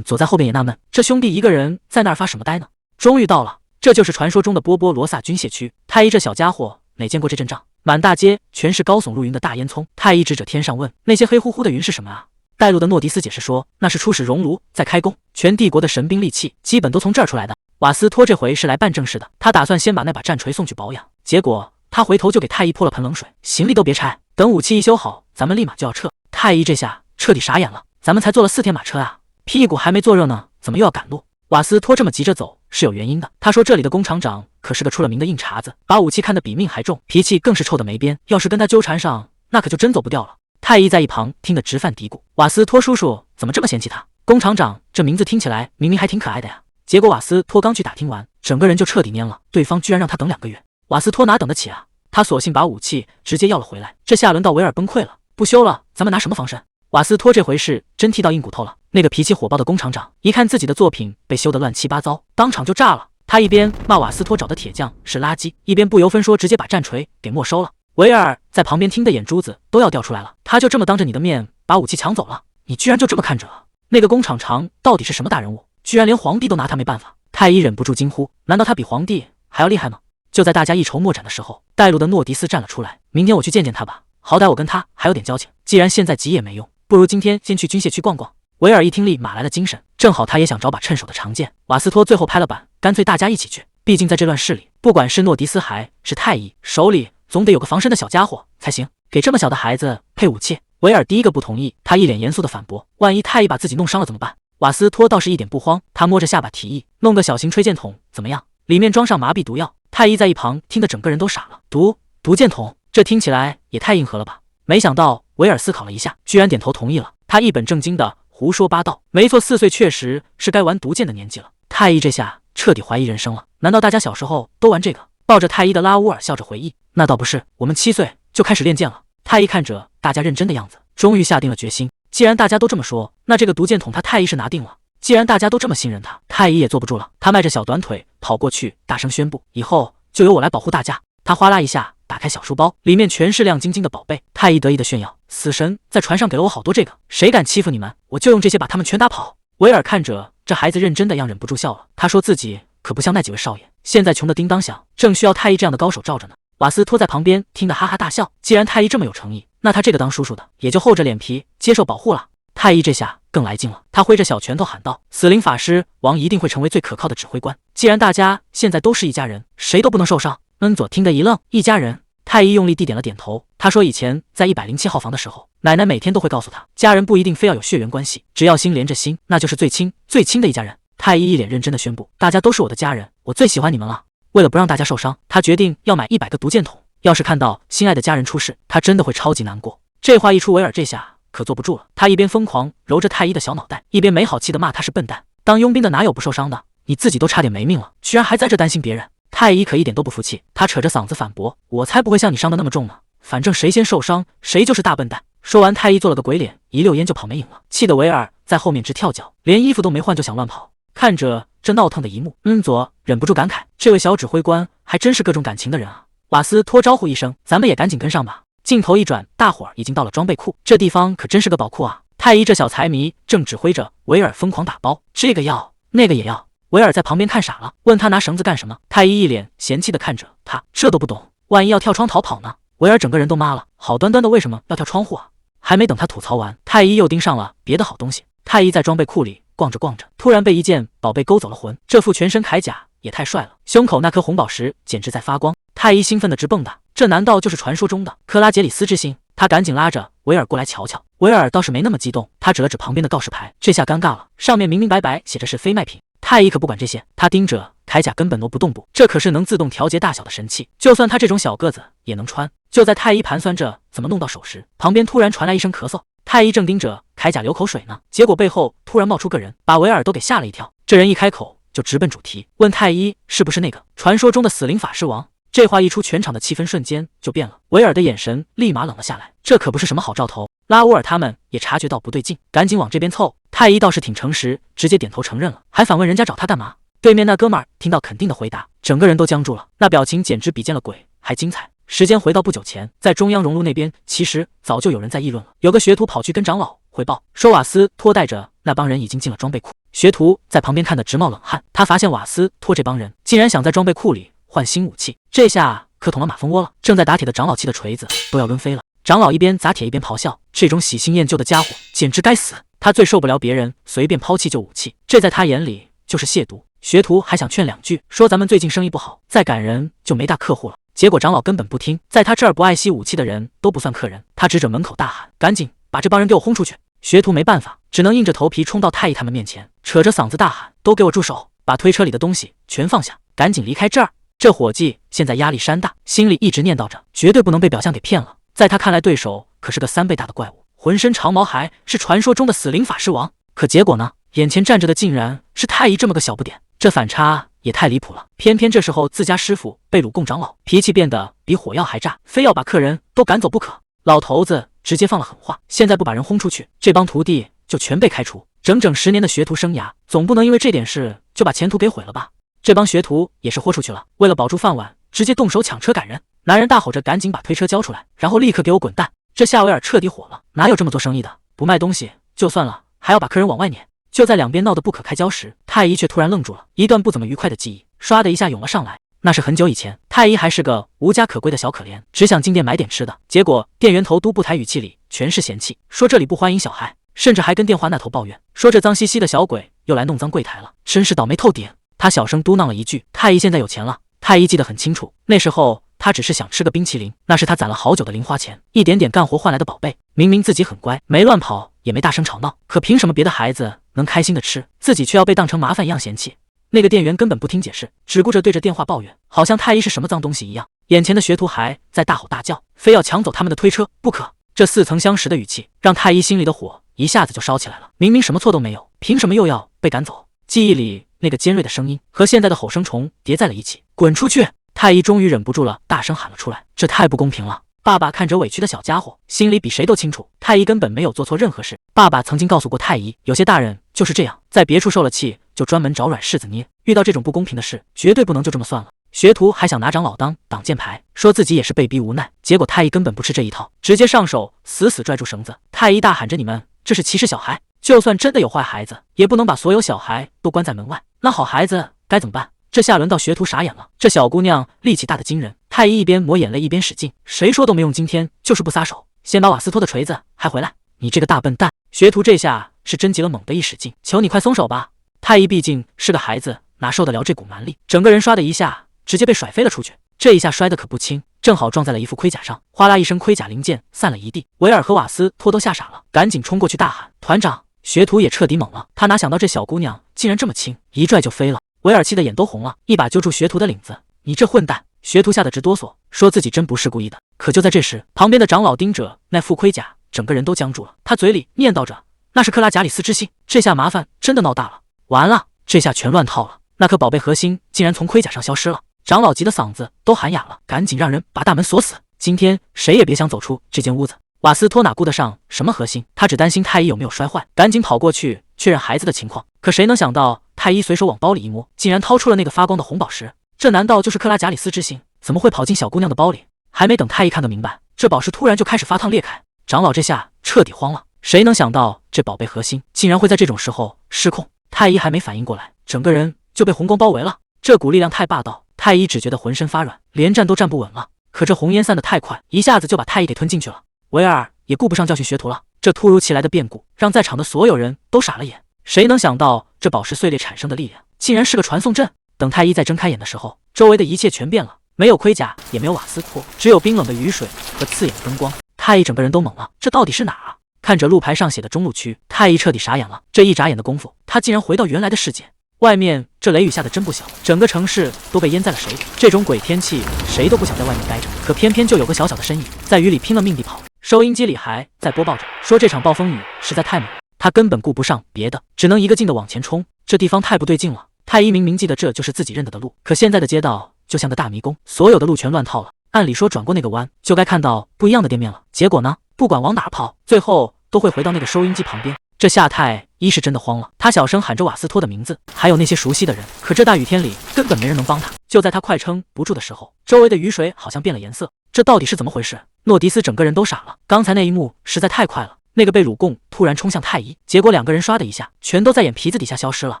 走在后边也纳闷，这兄弟一个人在那儿发什么呆呢？终于到了，这就是传说中的波波罗萨军械区。太一这小家伙哪见过这阵仗？满大街全是高耸入云的大烟囱。太一指着天上问，那些黑乎乎的云是什么啊？带路的诺迪斯解释说，那是初始熔炉在开工，全帝国的神兵利器基本都从这儿出来的。瓦斯托这回是来办正事的，他打算先把那把战锤送去保养，结果他回头就给太一泼了盆冷水，行李都别拆，等武器一修好，咱们立马就要撤。太医这下彻底傻眼了，咱们才坐了4天马车啊，屁股还没坐热呢，怎么又要赶路？瓦斯托这么急着走是有原因的，他说这里的工厂长可是个出了名的硬茬子，把武器看得比命还重，脾气更是臭得没边，要是跟他纠缠上，那可就真走不掉了。太医在一旁听得直犯嘀咕，瓦斯托叔叔怎么这么嫌弃他？工厂长这名字听起来明明还挺可爱的呀。结果瓦斯托刚去打听完，整个人就彻底蔫了，对方居然让他等2个月，瓦斯托哪等得起啊？他索性把武器直接要了回来。这下轮到维尔崩溃了，不修了，咱们拿什么防身？瓦斯托这回是真踢到硬骨头了。那个脾气火爆的工厂长一看自己的作品被修得乱七八糟，当场就炸了。他一边骂瓦斯托找的铁匠是垃圾，一边不由分说直接把战锤给没收了。维尔在旁边听得眼珠子都要掉出来了，他就这么当着你的面把武器抢走了，你居然就这么看着？那个工厂长到底是什么大人物？居然连皇帝都拿他没办法。太医忍不住惊呼，难道他比皇帝还要厉害吗？就在大家一筹莫展的时候，带路的诺迪斯站了出来，明天我去见见他吧，好歹我跟他还有点交情，既然现在急也没用，不如今天先去军械区逛逛。维尔一听立马来了精神，正好他也想找把趁手的长剑。瓦斯托最后拍了板，干脆大家一起去，毕竟在这乱世里，不管是诺迪斯还是太医，手里总得有个防身的小家伙才行，给这么小的孩子配武器。维尔第一个不同意，他一脸严肃的反驳，万一太医把自己弄伤了怎么办？瓦斯托倒是一点不慌，他摸着下巴提议，弄个小型吹箭筒怎么样？里面装上麻痹毒药。太医在一旁听得整个人都傻了，毒箭筒，这听起来也太硬核了吧？没想到维尔思考了一下，居然点头同意了。他一本正经的胡说八道，没错，4岁确实是该玩毒箭的年纪了。太医这下彻底怀疑人生了，难道大家小时候都玩这个？抱着太医的拉乌尔笑着回忆，那倒不是，我们7岁就开始练剑了。太医看着大家认真的样子，终于下定了决心，既然大家都这么说，那这个毒箭筒他太医是拿定了。既然大家都这么信任他，太医也坐不住了，他迈着小短腿跑过去，大声宣布，以后就由我来保护大家。他哗啦一下打开小书包，里面全是亮晶晶的宝贝。太医得意的炫耀，死神在船上给了我好多这个，谁敢欺负你们，我就用这些把他们全打跑。维尔看着这孩子认真的样，忍不住笑了。他说自己可不像那几位少爷，现在穷得叮当响，正需要太医这样的高手罩着呢。瓦斯托在旁边听得哈哈大笑，既然太医这么有诚意，那他这个当叔叔的也就厚着脸皮接受保护了。太医这下更来劲了，他挥着小拳头喊道，死灵法师王一定会成为最可靠的指挥官，既然大家现在都是一家人，谁都不能受伤。恩佐听得一愣，一家人？太医用力地点了点头，他说以前在107号房的时候，奶奶每天都会告诉他，家人不一定非要有血缘关系，只要心连着心，那就是最亲的一家人。太医一脸认真的宣布，大家都是我的家人，我最喜欢你们了。为了不让大家受伤，他决定要买100个毒箭筒，要是看到心爱的家人出事，他真的会超级难过。这话一出，维尔这下可坐不住了，他一边疯狂揉着太医的小脑袋，一边没好气的骂他是笨蛋，当佣兵的哪有不受伤的，你自己都差点没命了，居然还在这担心别人。太医可一点都不服气，他扯着嗓子反驳，我才不会像你伤的那么重呢，反正谁先受伤谁就是大笨蛋。说完，太医做了个鬼脸，一溜烟就跑没影了，气得维尔在后面直跳脚，连衣服都没换就想乱跑。看着这闹腾的一幕，恩佐忍不住感慨，这位小指挥官还真是各种感情的人啊。瓦斯托招呼一声，咱们也赶紧跟上吧。镜头一转，大伙儿已经到了装备库，这地方可真是个宝库啊。太医这小财迷正指挥着维尔疯狂打包，这个要那个也要。维尔在旁边看傻了，问他拿绳子干什么。太医一脸嫌弃的看着他，这都不懂，万一要跳窗逃跑呢？维尔整个人都麻了，好端端的为什么要跳窗户啊？还没等他吐槽完，太医又盯上了别的好东西。太医在装备库里逛着逛着，突然被一件宝贝勾走了魂，这副全身铠甲也太帅了，胸口那颗红宝石简直在发光。太医兴奋的直蹦跶，这难道就是传说中的克拉杰里斯之星？他赶紧拉着维尔过来瞧瞧。维尔倒是没那么激动，他指了指旁边的告示牌，这下尴尬了，上面明明白白写着是非卖品。太医可不管这些，他盯着铠甲根本挪不动步，这可是能自动调节大小的神器，就算他这种小个子也能穿。就在太医盘算着怎么弄到手时，旁边突然传来一声咳嗽。太医正盯着铠甲流口水呢，结果背后突然冒出个人，把维尔都给吓了一跳。这人一开口就直奔主题，问太医是不是那个传说中的死灵法师王。这话一出，全场的气氛瞬间就变了，维尔的眼神立马冷了下来，这可不是什么好兆头。拉乌尔他们也察觉到不对劲，赶紧往这边凑。太医倒是挺诚实，直接点头承认了，还反问人家找他干嘛。对面那哥们儿听到肯定的回答，整个人都僵住了，那表情简直比见了鬼还精彩。时间回到不久前，在中央熔炉那边，其实早就有人在议论了。有个学徒跑去跟长老汇报，说瓦斯托带着那帮人已经进了装备库。学徒在旁边看得直冒冷汗，他发现瓦斯托这帮人竟然想在装备库里换新武器，这下可捅了马蜂窝了。正在打铁的长老气的锤子都要抡飞了。长老一边砸铁一边咆哮，这种喜新厌旧的家伙简直该死，他最受不了别人随便抛弃旧武器，这在他眼里就是亵渎。学徒还想劝两句，说咱们最近生意不好，再赶人就没大客户了。结果长老根本不听，在他这儿不爱惜武器的人都不算客人。他指着门口大喊：“赶紧把这帮人给我轰出去！”学徒没办法，只能硬着头皮冲到太医他们面前，扯着嗓子大喊：“都给我住手！把推车里的东西全放下，赶紧离开这儿！”这伙计现在压力山大，心里一直念叨着，绝对不能被表象给骗了。在他看来，对手可是个3倍大的怪物，浑身长毛，还是传说中的死灵法师王。可结果呢？眼前站着的竟然是太医这么个小不点，这反差也太离谱了。偏偏这时候自家师傅被掳供长老，脾气变得比火药还炸，非要把客人都赶走不可。老头子直接放了狠话，现在不把人轰出去，这帮徒弟就全被开除。整整10年的学徒生涯，总不能因为这点事就把前途给毁了吧？这帮学徒也是豁出去了，为了保住饭碗，直接动手抢车赶人。男人大吼着赶紧把推车交出来，然后立刻给我滚蛋！这夏维尔彻底火了，哪有这么做生意的？不卖东西就算了，还要把客人往外撵。就在两边闹得不可开交时，太医却突然愣住了，一段不怎么愉快的记忆唰的一下涌了上来。那是很久以前，太医还是个无家可归的小可怜，只想进店买点吃的，结果店员头都不抬，语气里全是嫌弃，说这里不欢迎小孩，甚至还跟电话那头抱怨，说这脏兮兮的小鬼又来弄脏柜台了，真是倒霉透顶。他小声嘟囔了一句：“太医现在有钱了。”太医记得很清楚，那时候他只是想吃个冰淇淋，那是他攒了好久的零花钱，一点点干活换来的宝贝。明明自己很乖，没乱跑，也没大声吵闹，可凭什么别的孩子能开心的吃，自己却要被当成麻烦一样嫌弃？那个店员根本不听解释，只顾着对着电话抱怨，好像太医是什么脏东西一样。眼前的学徒还在大吼大叫，非要抢走他们的推车不可。这似曾相识的语气让太医心里的火一下子就烧起来了，明明什么错都没有，凭什么又要被赶走？记忆里那个尖锐的声音和现在的吼声虫叠在了一起，滚出去！太医终于忍不住了，大声喊了出来，这太不公平了。爸爸看着委屈的小家伙，心里比谁都清楚，太医根本没有做错任何事。爸爸曾经告诉过太医，有些大人就是这样，在别处受了气，就专门找软柿子捏，遇到这种不公平的事，绝对不能就这么算了。学徒还想拿长老当挡箭牌，说自己也是被逼无奈，结果太医根本不吃这一套，直接上手死死拽住绳子。太医大喊着：“你们这是歧视小孩！就算真的有坏孩子，也不能把所有小孩都关在门外，那好孩子该怎么办？”这下轮到学徒傻眼了，这小姑娘力气大得惊人。太医一边抹眼泪一边使劲，谁说都没用，今天就是不撒手，先把瓦斯托的锤子还回来！你这个大笨蛋！学徒这下是真急了，猛地一使劲，求你快松手吧！太医毕竟是个孩子，哪受得了这股蛮力，整个人唰的一下直接被甩飞了出去。这一下摔得可不轻，正好撞在了一副盔甲上，哗啦一声，盔甲零件散了一地。维尔和瓦斯托都吓傻了，赶紧冲过去大喊：“团长！”学徒也彻底懵了，他哪想到这小姑娘竟然这么轻，一拽就飞了。维尔气得眼都红了，一把揪住学徒的领子：“你这混蛋！”学徒吓得直哆嗦，说自己真不是故意的。可就在这时，旁边的长老盯着那副盔甲，整个人都僵住了。他嘴里念叨着：“那是克拉贾里斯之心。”这下麻烦真的闹大了，完了，这下全乱套了。那颗宝贝核心竟然从盔甲上消失了。长老急得嗓子都喊哑了，赶紧让人把大门锁死，今天谁也别想走出这间屋子。瓦斯托哪顾得上什么核心，他只担心太医有没有摔坏，赶紧跑过去确认孩子的情况。可谁能想到，太医随手往包里一摸，竟然掏出了那个发光的红宝石。这难道就是克拉贾里斯之心？怎么会跑进小姑娘的包里？还没等太医看个明白，这宝石突然就开始发烫裂开。长老这下彻底慌了，谁能想到这宝贝核心竟然会在这种时候失控？太医还没反应过来，整个人就被红光包围了。这股力量太霸道，太医只觉得浑身发软，连站都站不稳了。可这红烟散得太快，一下子就把太医给吞进去了。维尔也顾不上教训学徒了，这突如其来的变故让在场的所有人都傻了眼。谁能想到这宝石碎裂产生的力量竟然是个传送阵？等太医再睁开眼的时候，周围的一切全变了，没有盔甲，也没有瓦斯托，只有冰冷的雨水和刺眼的灯光。太医整个人都懵了，这到底是哪儿啊？看着路牌上写的中路区，太医彻底傻眼了。这一眨眼的功夫，他竟然回到原来的世界。外面这雷雨下的真不小，整个城市都被淹在了水里。这种鬼天气，谁都不想在外面待着，可偏偏就有个小小的身影在雨里拼了命地跑。收音机里还在播报着，说这场暴风雨实在太猛，他根本顾不上别的，只能一个劲地往前冲。这地方太不对劲了。太医明明记得这就是自己认得的路，可现在的街道就像个大迷宫，所有的路全乱套了。按理说转过那个弯就该看到不一样的店面了，结果呢，不管往哪跑，最后都会回到那个收音机旁边。这夏太医是真的慌了，他小声喊着瓦斯托的名字，还有那些熟悉的人，可这大雨天里根本没人能帮他。就在他快撑不住的时候，周围的雨水好像变了颜色，这到底是怎么回事？诺迪斯整个人都傻了，刚才那一幕实在太快了。那个被掳供突然冲向太医，结果两个人唰的一下全都在眼皮子底下消失了。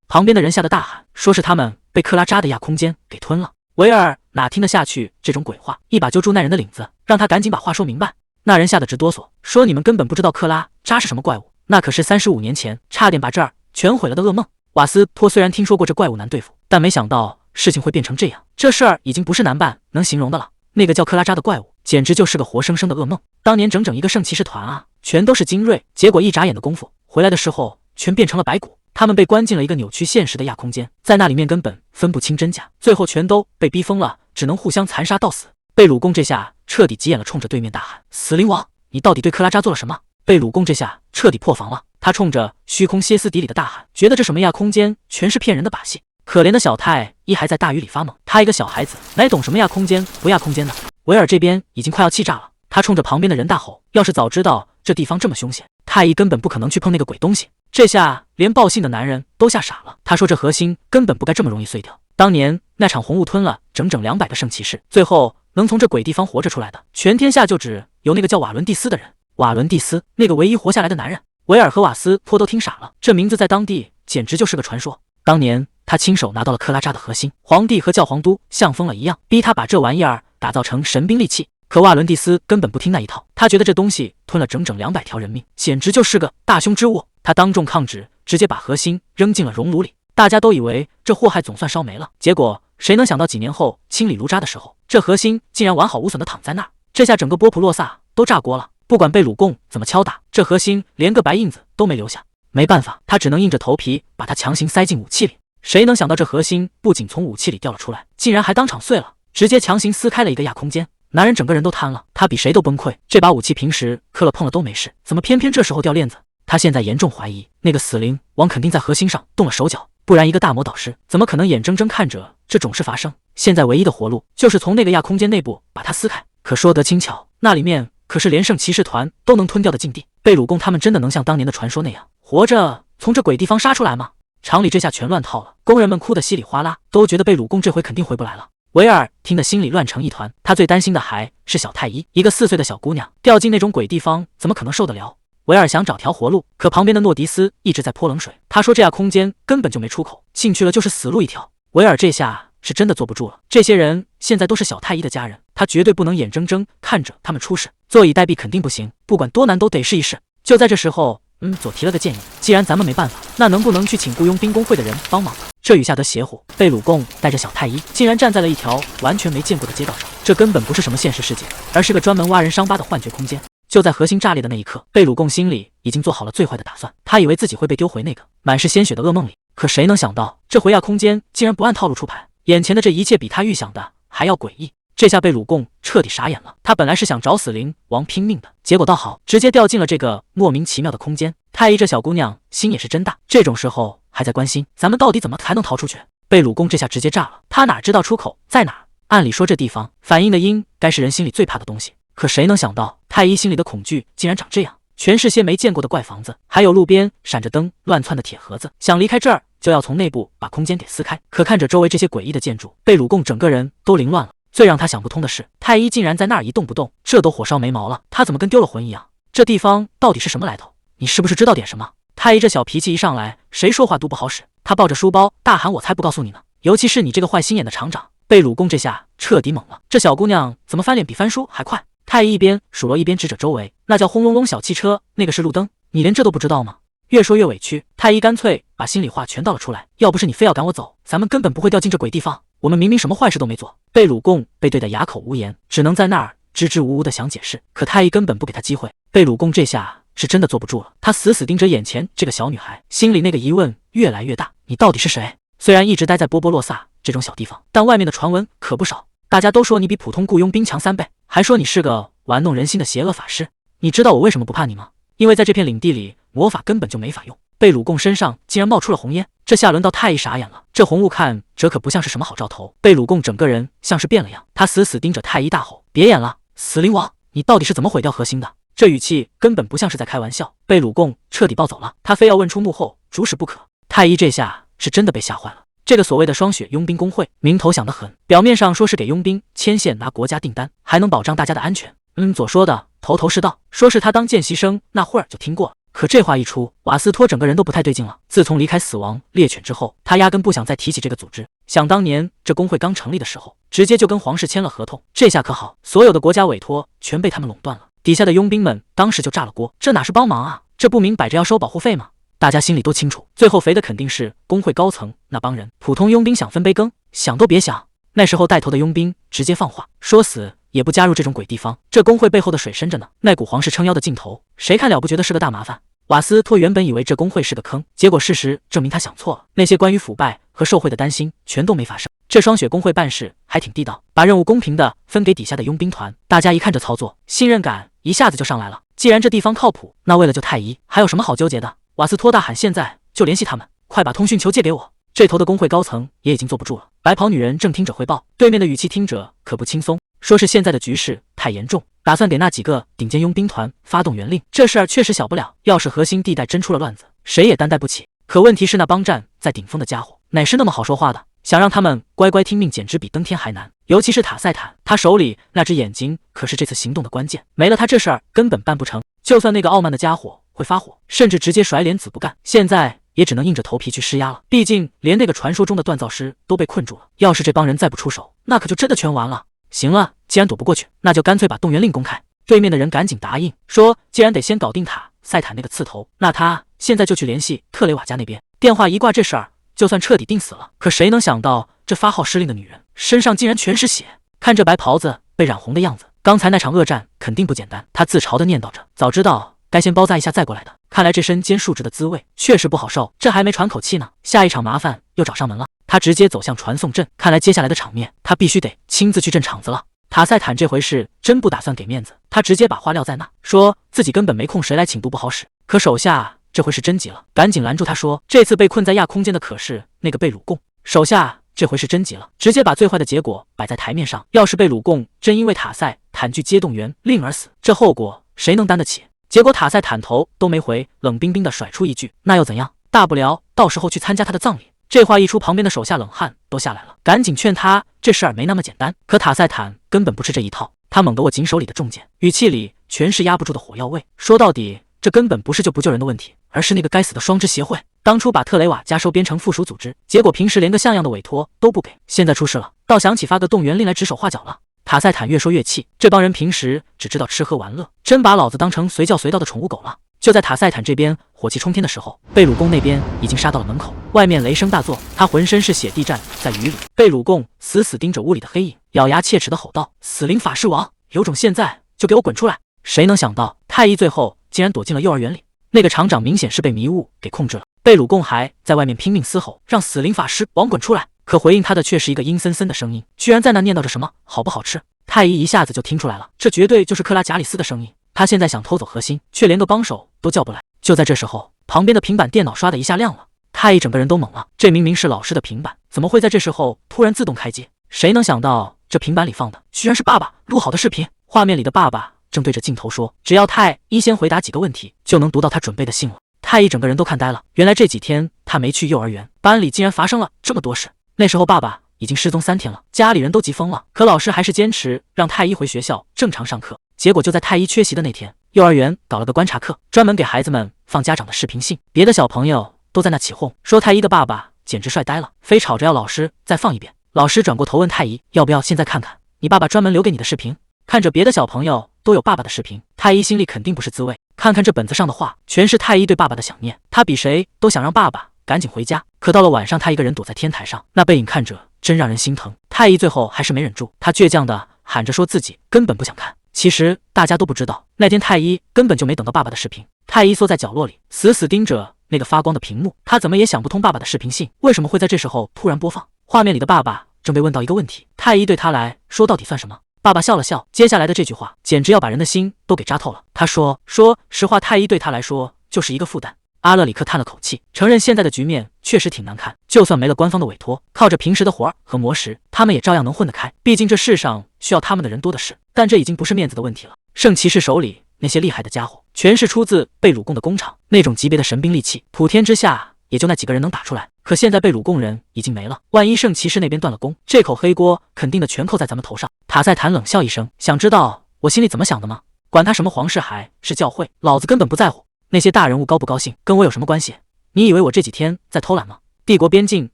旁边的人吓得大喊，说是他们被克拉扎的亚空间给吞了。维尔哪听得下去这种鬼话，一把揪住那人的领子，让他赶紧把话说明白。那人吓得直哆嗦，说你们根本不知道克拉扎是什么怪物，那可是35年前差点把这儿全毁了的噩梦。瓦斯托虽然听说过这怪物难对付，但没想到事情会变成这样，这事儿已经不是难办能形容的了。那个叫克拉扎的怪物简直就是个活生生的噩梦。当年整整一个圣骑士团啊，全都是精锐，结果一眨眼的功夫，回来的时候全变成了白骨。他们被关进了一个扭曲现实的亚空间，在那里面根本分不清真假，最后全都被逼疯了，只能互相残杀到死。贝鲁贡这下彻底急眼了，冲着对面大喊：“死灵王，你到底对克拉扎做了什么？”贝鲁贡这下彻底破防了，他冲着虚空歇斯底里的大喊，觉得这什么亚空间全是骗人的把戏。可怜的小太一还在大雨里发懵，他一个小孩子哪懂什么亚空间不亚空间呢？维尔这边已经快要气炸了，他冲着旁边的人大吼：“要是早知道这地方这么凶险，太一根本不可能去碰那个鬼东西。”这下连报信的男人都吓傻了，他说这核心根本不该这么容易碎掉。当年那场红雾吞了整整200个圣骑士，最后能从这鬼地方活着出来的，全天下就只有那个叫瓦伦蒂斯的人。瓦伦蒂斯，那个唯一活下来的男人。维尔和瓦斯托都听傻了，这名字在当地简直就是个传说。当年他亲手拿到了克拉扎的核心，皇帝和教皇都像疯了一样，逼他把这玩意儿打造成神兵利器。可瓦伦蒂斯根本不听那一套，他觉得这东西吞了整整200条人命，简直就是个大凶之物。他当众抗旨，直接把核心扔进了熔炉里。大家都以为这祸害总算烧没了，结果谁能想到几年后清理炉渣的时候，这核心竟然完好无损的躺在那儿。这下整个波普洛萨都炸锅了，不管贝鲁贡怎么敲打，这核心连个白印子都没留下。没办法，他只能硬着头皮把它强行塞进武器里。谁能想到这核心不仅从武器里掉了出来，竟然还当场碎了，直接强行撕开了一个亚空间。男人整个人都瘫了，他比谁都崩溃。这把武器平时磕了碰了都没事，怎么偏偏这时候掉链子？他现在严重怀疑那个死灵王肯定在核心上动了手脚，不然一个大魔导师怎么可能眼睁睁看着这种事发生？现在唯一的活路就是从那个亚空间内部把它撕开。可说得轻巧，那里面可是连圣骑士团都能吞掉的境地。贝鲁贡他们真的能像当年的传说那样活着从这鬼地方杀出来吗？厂里这下全乱套了，工人们哭得稀里哗啦，都觉得贝鲁贡这回肯定回不来了。维尔听得心里乱成一团，他最担心的还是小太医，一个4岁的小姑娘掉进那种鬼地方怎么可能受得了？维尔想找条活路，可旁边的诺迪斯一直在泼冷水，他说这样空间根本就没出口，进去了就是死路一条。维尔这下是真的坐不住了，这些人现在都是小太医的家人，他绝对不能眼睁睁看着他们出事，坐以待毙肯定不行，不管多难都得试一试。就在这时候，佐提了个建议，既然咱们没办法，那能不能去请雇佣兵工会的人帮忙？这雨下得邪乎，贝鲁贡带着小太医竟然站在了一条完全没见过的街道上，这根本不是什么现实世界，而是个专门挖人伤疤的幻觉空间。就在核心炸裂的那一刻，贝鲁贡心里已经做好了最坏的打算，他以为自己会被丢回那个满是鲜血的噩梦里，可谁能想到这回亚空间竟然不按套路出牌，眼前的这一切比他预想的还要诡异。这下贝鲁贡彻底傻眼了，他本来是想找死灵王拼命的，结果倒好，直接掉进了这个莫名其妙的空间。太医这小姑娘心也是真大，这种时候还在关心咱们到底怎么才能逃出去。贝鲁贡这下直接炸了，他哪知道出口在哪？按理说这地方反映的应该是人心里最怕的东西，可谁能想到太医心里的恐惧竟然长这样，全是些没见过的怪房子，还有路边闪着灯乱窜的铁盒子，想离开这儿就要从内部把空间给撕开。可看着周围这些诡异的建筑，贝鲁贡整个人都凌乱了。最让他想不通的是，太医竟然在那儿一动不动，这都火烧眉毛了，他怎么跟丢了魂一样？这地方到底是什么来头？你是不是知道点什么？太医这小脾气一上来，谁说话都不好使。他抱着书包大喊：“我才不告诉你呢！尤其是你这个坏心眼的厂长！”贝鲁贡这下彻底懵了，这小姑娘怎么翻脸比翻书还快？太医一边数落一边指着周围，那叫轰隆隆小汽车，那个是路灯，你连这都不知道吗？越说越委屈，太医干脆把心里话全道了出来。要不是你非要赶我走，咱们根本不会掉进这鬼地方。我们明明什么坏事都没做。贝鲁贡被对得哑口无言，只能在那儿支支吾吾的想解释，可太医根本不给他机会。贝鲁贡这下是真的坐不住了，他死死盯着眼前这个小女孩，心里那个疑问越来越大：你到底是谁？虽然一直待在波波洛萨这种小地方，但外面的传闻可不少，大家都说你比普通雇佣兵强3倍，还说你是个玩弄人心的邪恶法师。你知道我为什么不怕你吗？因为在这片领地里，魔法根本就没法用。贝鲁贡身上竟然冒出了红烟，这下轮到太医傻眼了。这红雾看着可不像是什么好兆头。贝鲁贡整个人像是变了样，他死死盯着太医大吼：“别演了，死灵王，你到底是怎么毁掉核心的？”这语气根本不像是在开玩笑。贝鲁贡彻底暴走了，他非要问出幕后主使不可。太医这下是真的被吓坏了。这个所谓的霜雪佣兵工会，名头响得很，表面上说是给佣兵牵线拿国家订单，还能保障大家的安全。所说的头头是道，说是他当见习生那会儿就听过了。可这话一出，瓦斯托整个人都不太对劲了。自从离开死亡猎犬之后，他压根不想再提起这个组织。想当年这工会刚成立的时候，直接就跟皇室签了合同，这下可好，所有的国家委托全被他们垄断了，底下的佣兵们当时就炸了锅。这哪是帮忙啊，这不明摆着要收保护费吗？大家心里都清楚，最后肥的肯定是工会高层那帮人，普通佣兵想分杯羹，想都别想。那时候带头的佣兵直接放话，说死也不加入这种鬼地方。这工会背后的水深着呢，那股皇室撑腰的劲头，谁看了不觉得是个大麻烦？瓦斯托原本以为这工会是个坑，结果事实证明他想错了。那些关于腐败和受贿的担心全都没发生。这双雪工会办事还挺地道，把任务公平的分给底下的佣兵团，大家一看这操作，信任感一下子就上来了。既然这地方靠谱，那为了救太医，还有什么好纠结的？瓦斯托大喊：“现在就联系他们，快把通讯球借给我！”这头的工会高层也已经坐不住了。白袍女人正听着汇报，对面的语气听着可不轻松，说是现在的局势太严重，打算给那几个顶尖佣兵团发动援令。这事儿确实小不了，要是核心地带真出了乱子，谁也担待不起。可问题是那帮站在顶峰的家伙哪是那么好说话的？想让他们乖乖听命，简直比登天还难。尤其是塔塞坦，他手里那只眼睛可是这次行动的关键，没了他这事儿根本办不成。就算那个傲慢的家伙会发火，甚至直接甩脸子不干，现在也只能硬着头皮去施压了。毕竟连那个传说中的锻造师都被困住了，要是这帮人再不出手，那可就真的全完了。行了，既然躲不过去，那就干脆把动员令公开。对面的人赶紧答应，说既然得先搞定塔塞坦那个刺头，那他现在就去联系特雷瓦家那边。电话一挂，这事儿就算彻底定死了。可谁能想到，这发号施令的女人身上竟然全是血，看这白袍子被染红的样子，刚才那场恶战肯定不简单。他自嘲地念叨着，早知道该先包扎一下再过来的。看来这身兼数职的滋味确实不好受。这还没喘口气呢，下一场麻烦又找上门了。他直接走向传送阵，看来接下来的场面他必须得亲自去镇场子了。塔塞坦这回是真不打算给面子，他直接把话撂在那，说自己根本没空，谁来请都不好使。可手下这回是真急了，赶紧拦住他说，这次被困在亚空间的可是那个贝鲁贡。手下这回是真急了，直接把最坏的结果摆在台面上。要是贝鲁贡真因为塔塞坦拒接动员令而死，这后果谁能担得起？结果塔塞坦头都没回，冷冰冰的甩出一句，那又怎样？大不了到时候去参加他的葬礼。这话一出，旁边的手下冷汗都下来了，赶紧劝他这事儿没那么简单。可塔塞坦根本不吃这一套，他猛地握紧手里的重剑，语气里全是压不住的火药味。说到底，这根本不是救不救人的问题，而是那个该死的双之协会，当初把特雷瓦家收编成附属组织，结果平时连个像样的委托都不给，现在出事了，倒想起发个动员令来指手画脚了。塔塞坦越说越气，这帮人平时只知道吃喝玩乐，真把老子当成随叫随到的宠物狗了。就在塔塞坦这边火气冲天的时候，贝鲁贡那边已经杀到了门口，外面雷声大作，他浑身是血地站在雨里。贝鲁贡死死盯着屋里的黑影，咬牙切齿地吼道：“死灵法师王，有种现在就给我滚出来！”谁能想到太医最后竟然躲进了幼儿园里，那个厂长明显是被迷雾给控制了。贝鲁贡还在外面拼命嘶吼，让死灵法师王滚出来，可回应他的却是一个阴森森的声音，居然在那念叨着什么好不好吃。太医一下子就听出来了，这绝对就是克拉贾里斯的声音。他现在想偷走核心，却连个帮手都叫不来。就在这时候，旁边的平板电脑刷的一下亮了，太医整个人都懵了，这明明是老师的平板，怎么会在这时候突然自动开机？谁能想到这平板里放的居然是爸爸录好的视频，画面里的爸爸正对着镜头说，只要太医先回答几个问题，就能读到他准备的信了。太医整个人都看呆了，原来这几天他没去幼儿园，班里竟然发生了这么多事。那时候爸爸已经失踪3天了，家里人都急疯了，可老师还是坚持让太医回学校正常上课。结果就在太医缺席的那天，幼儿园搞了个观察课，专门给孩子们放家长的视频信。别的小朋友都在那起哄，说太医的爸爸简直帅呆了，非吵着要老师再放一遍。老师转过头问太医，要不要现在看看你爸爸专门留给你的视频？看着别的小朋友都有爸爸的视频，太医心里肯定不是滋味。看看这本子上的话，全是太医对爸爸的想念，他比谁都想让爸爸赶紧回家。可到了晚上，他一个人躲在天台上，那背影看着真让人心疼。太医最后还是没忍住，他倔强的喊着说自己根本不想看。其实大家都不知道，那天太医根本就没等到爸爸的视频。太医缩在角落里，死死盯着那个发光的屏幕，他怎么也想不通爸爸的视频信为什么会在这时候突然播放。画面里的爸爸正被问到一个问题，太医对他来说到底算什么？爸爸笑了笑，接下来的这句话简直要把人的心都给扎透了。他说实话，太医对他来说就是一个负担。阿勒里克叹了口气，承认现在的局面确实挺难看，就算没了官方的委托，靠着平时的活儿和磨石，他们也照样能混得开。毕竟这世上需要他们的人多的是，但这已经不是面子的问题了。圣骑士手里那些厉害的家伙，全是出自贝鲁贡的工厂，那种级别的神兵利器，普天之下也就那几个人能打出来。可现在贝鲁贡人已经没了，万一圣骑士那边断了功，这口黑锅肯定的全扣在咱们头上。塔塞坦冷笑一声，想知道我心里怎么想的吗？管他什么皇室还是教会，老子根本不在乎。那些大人物高不高兴，跟我有什么关系？你以为我这几天在偷懒吗？帝国边境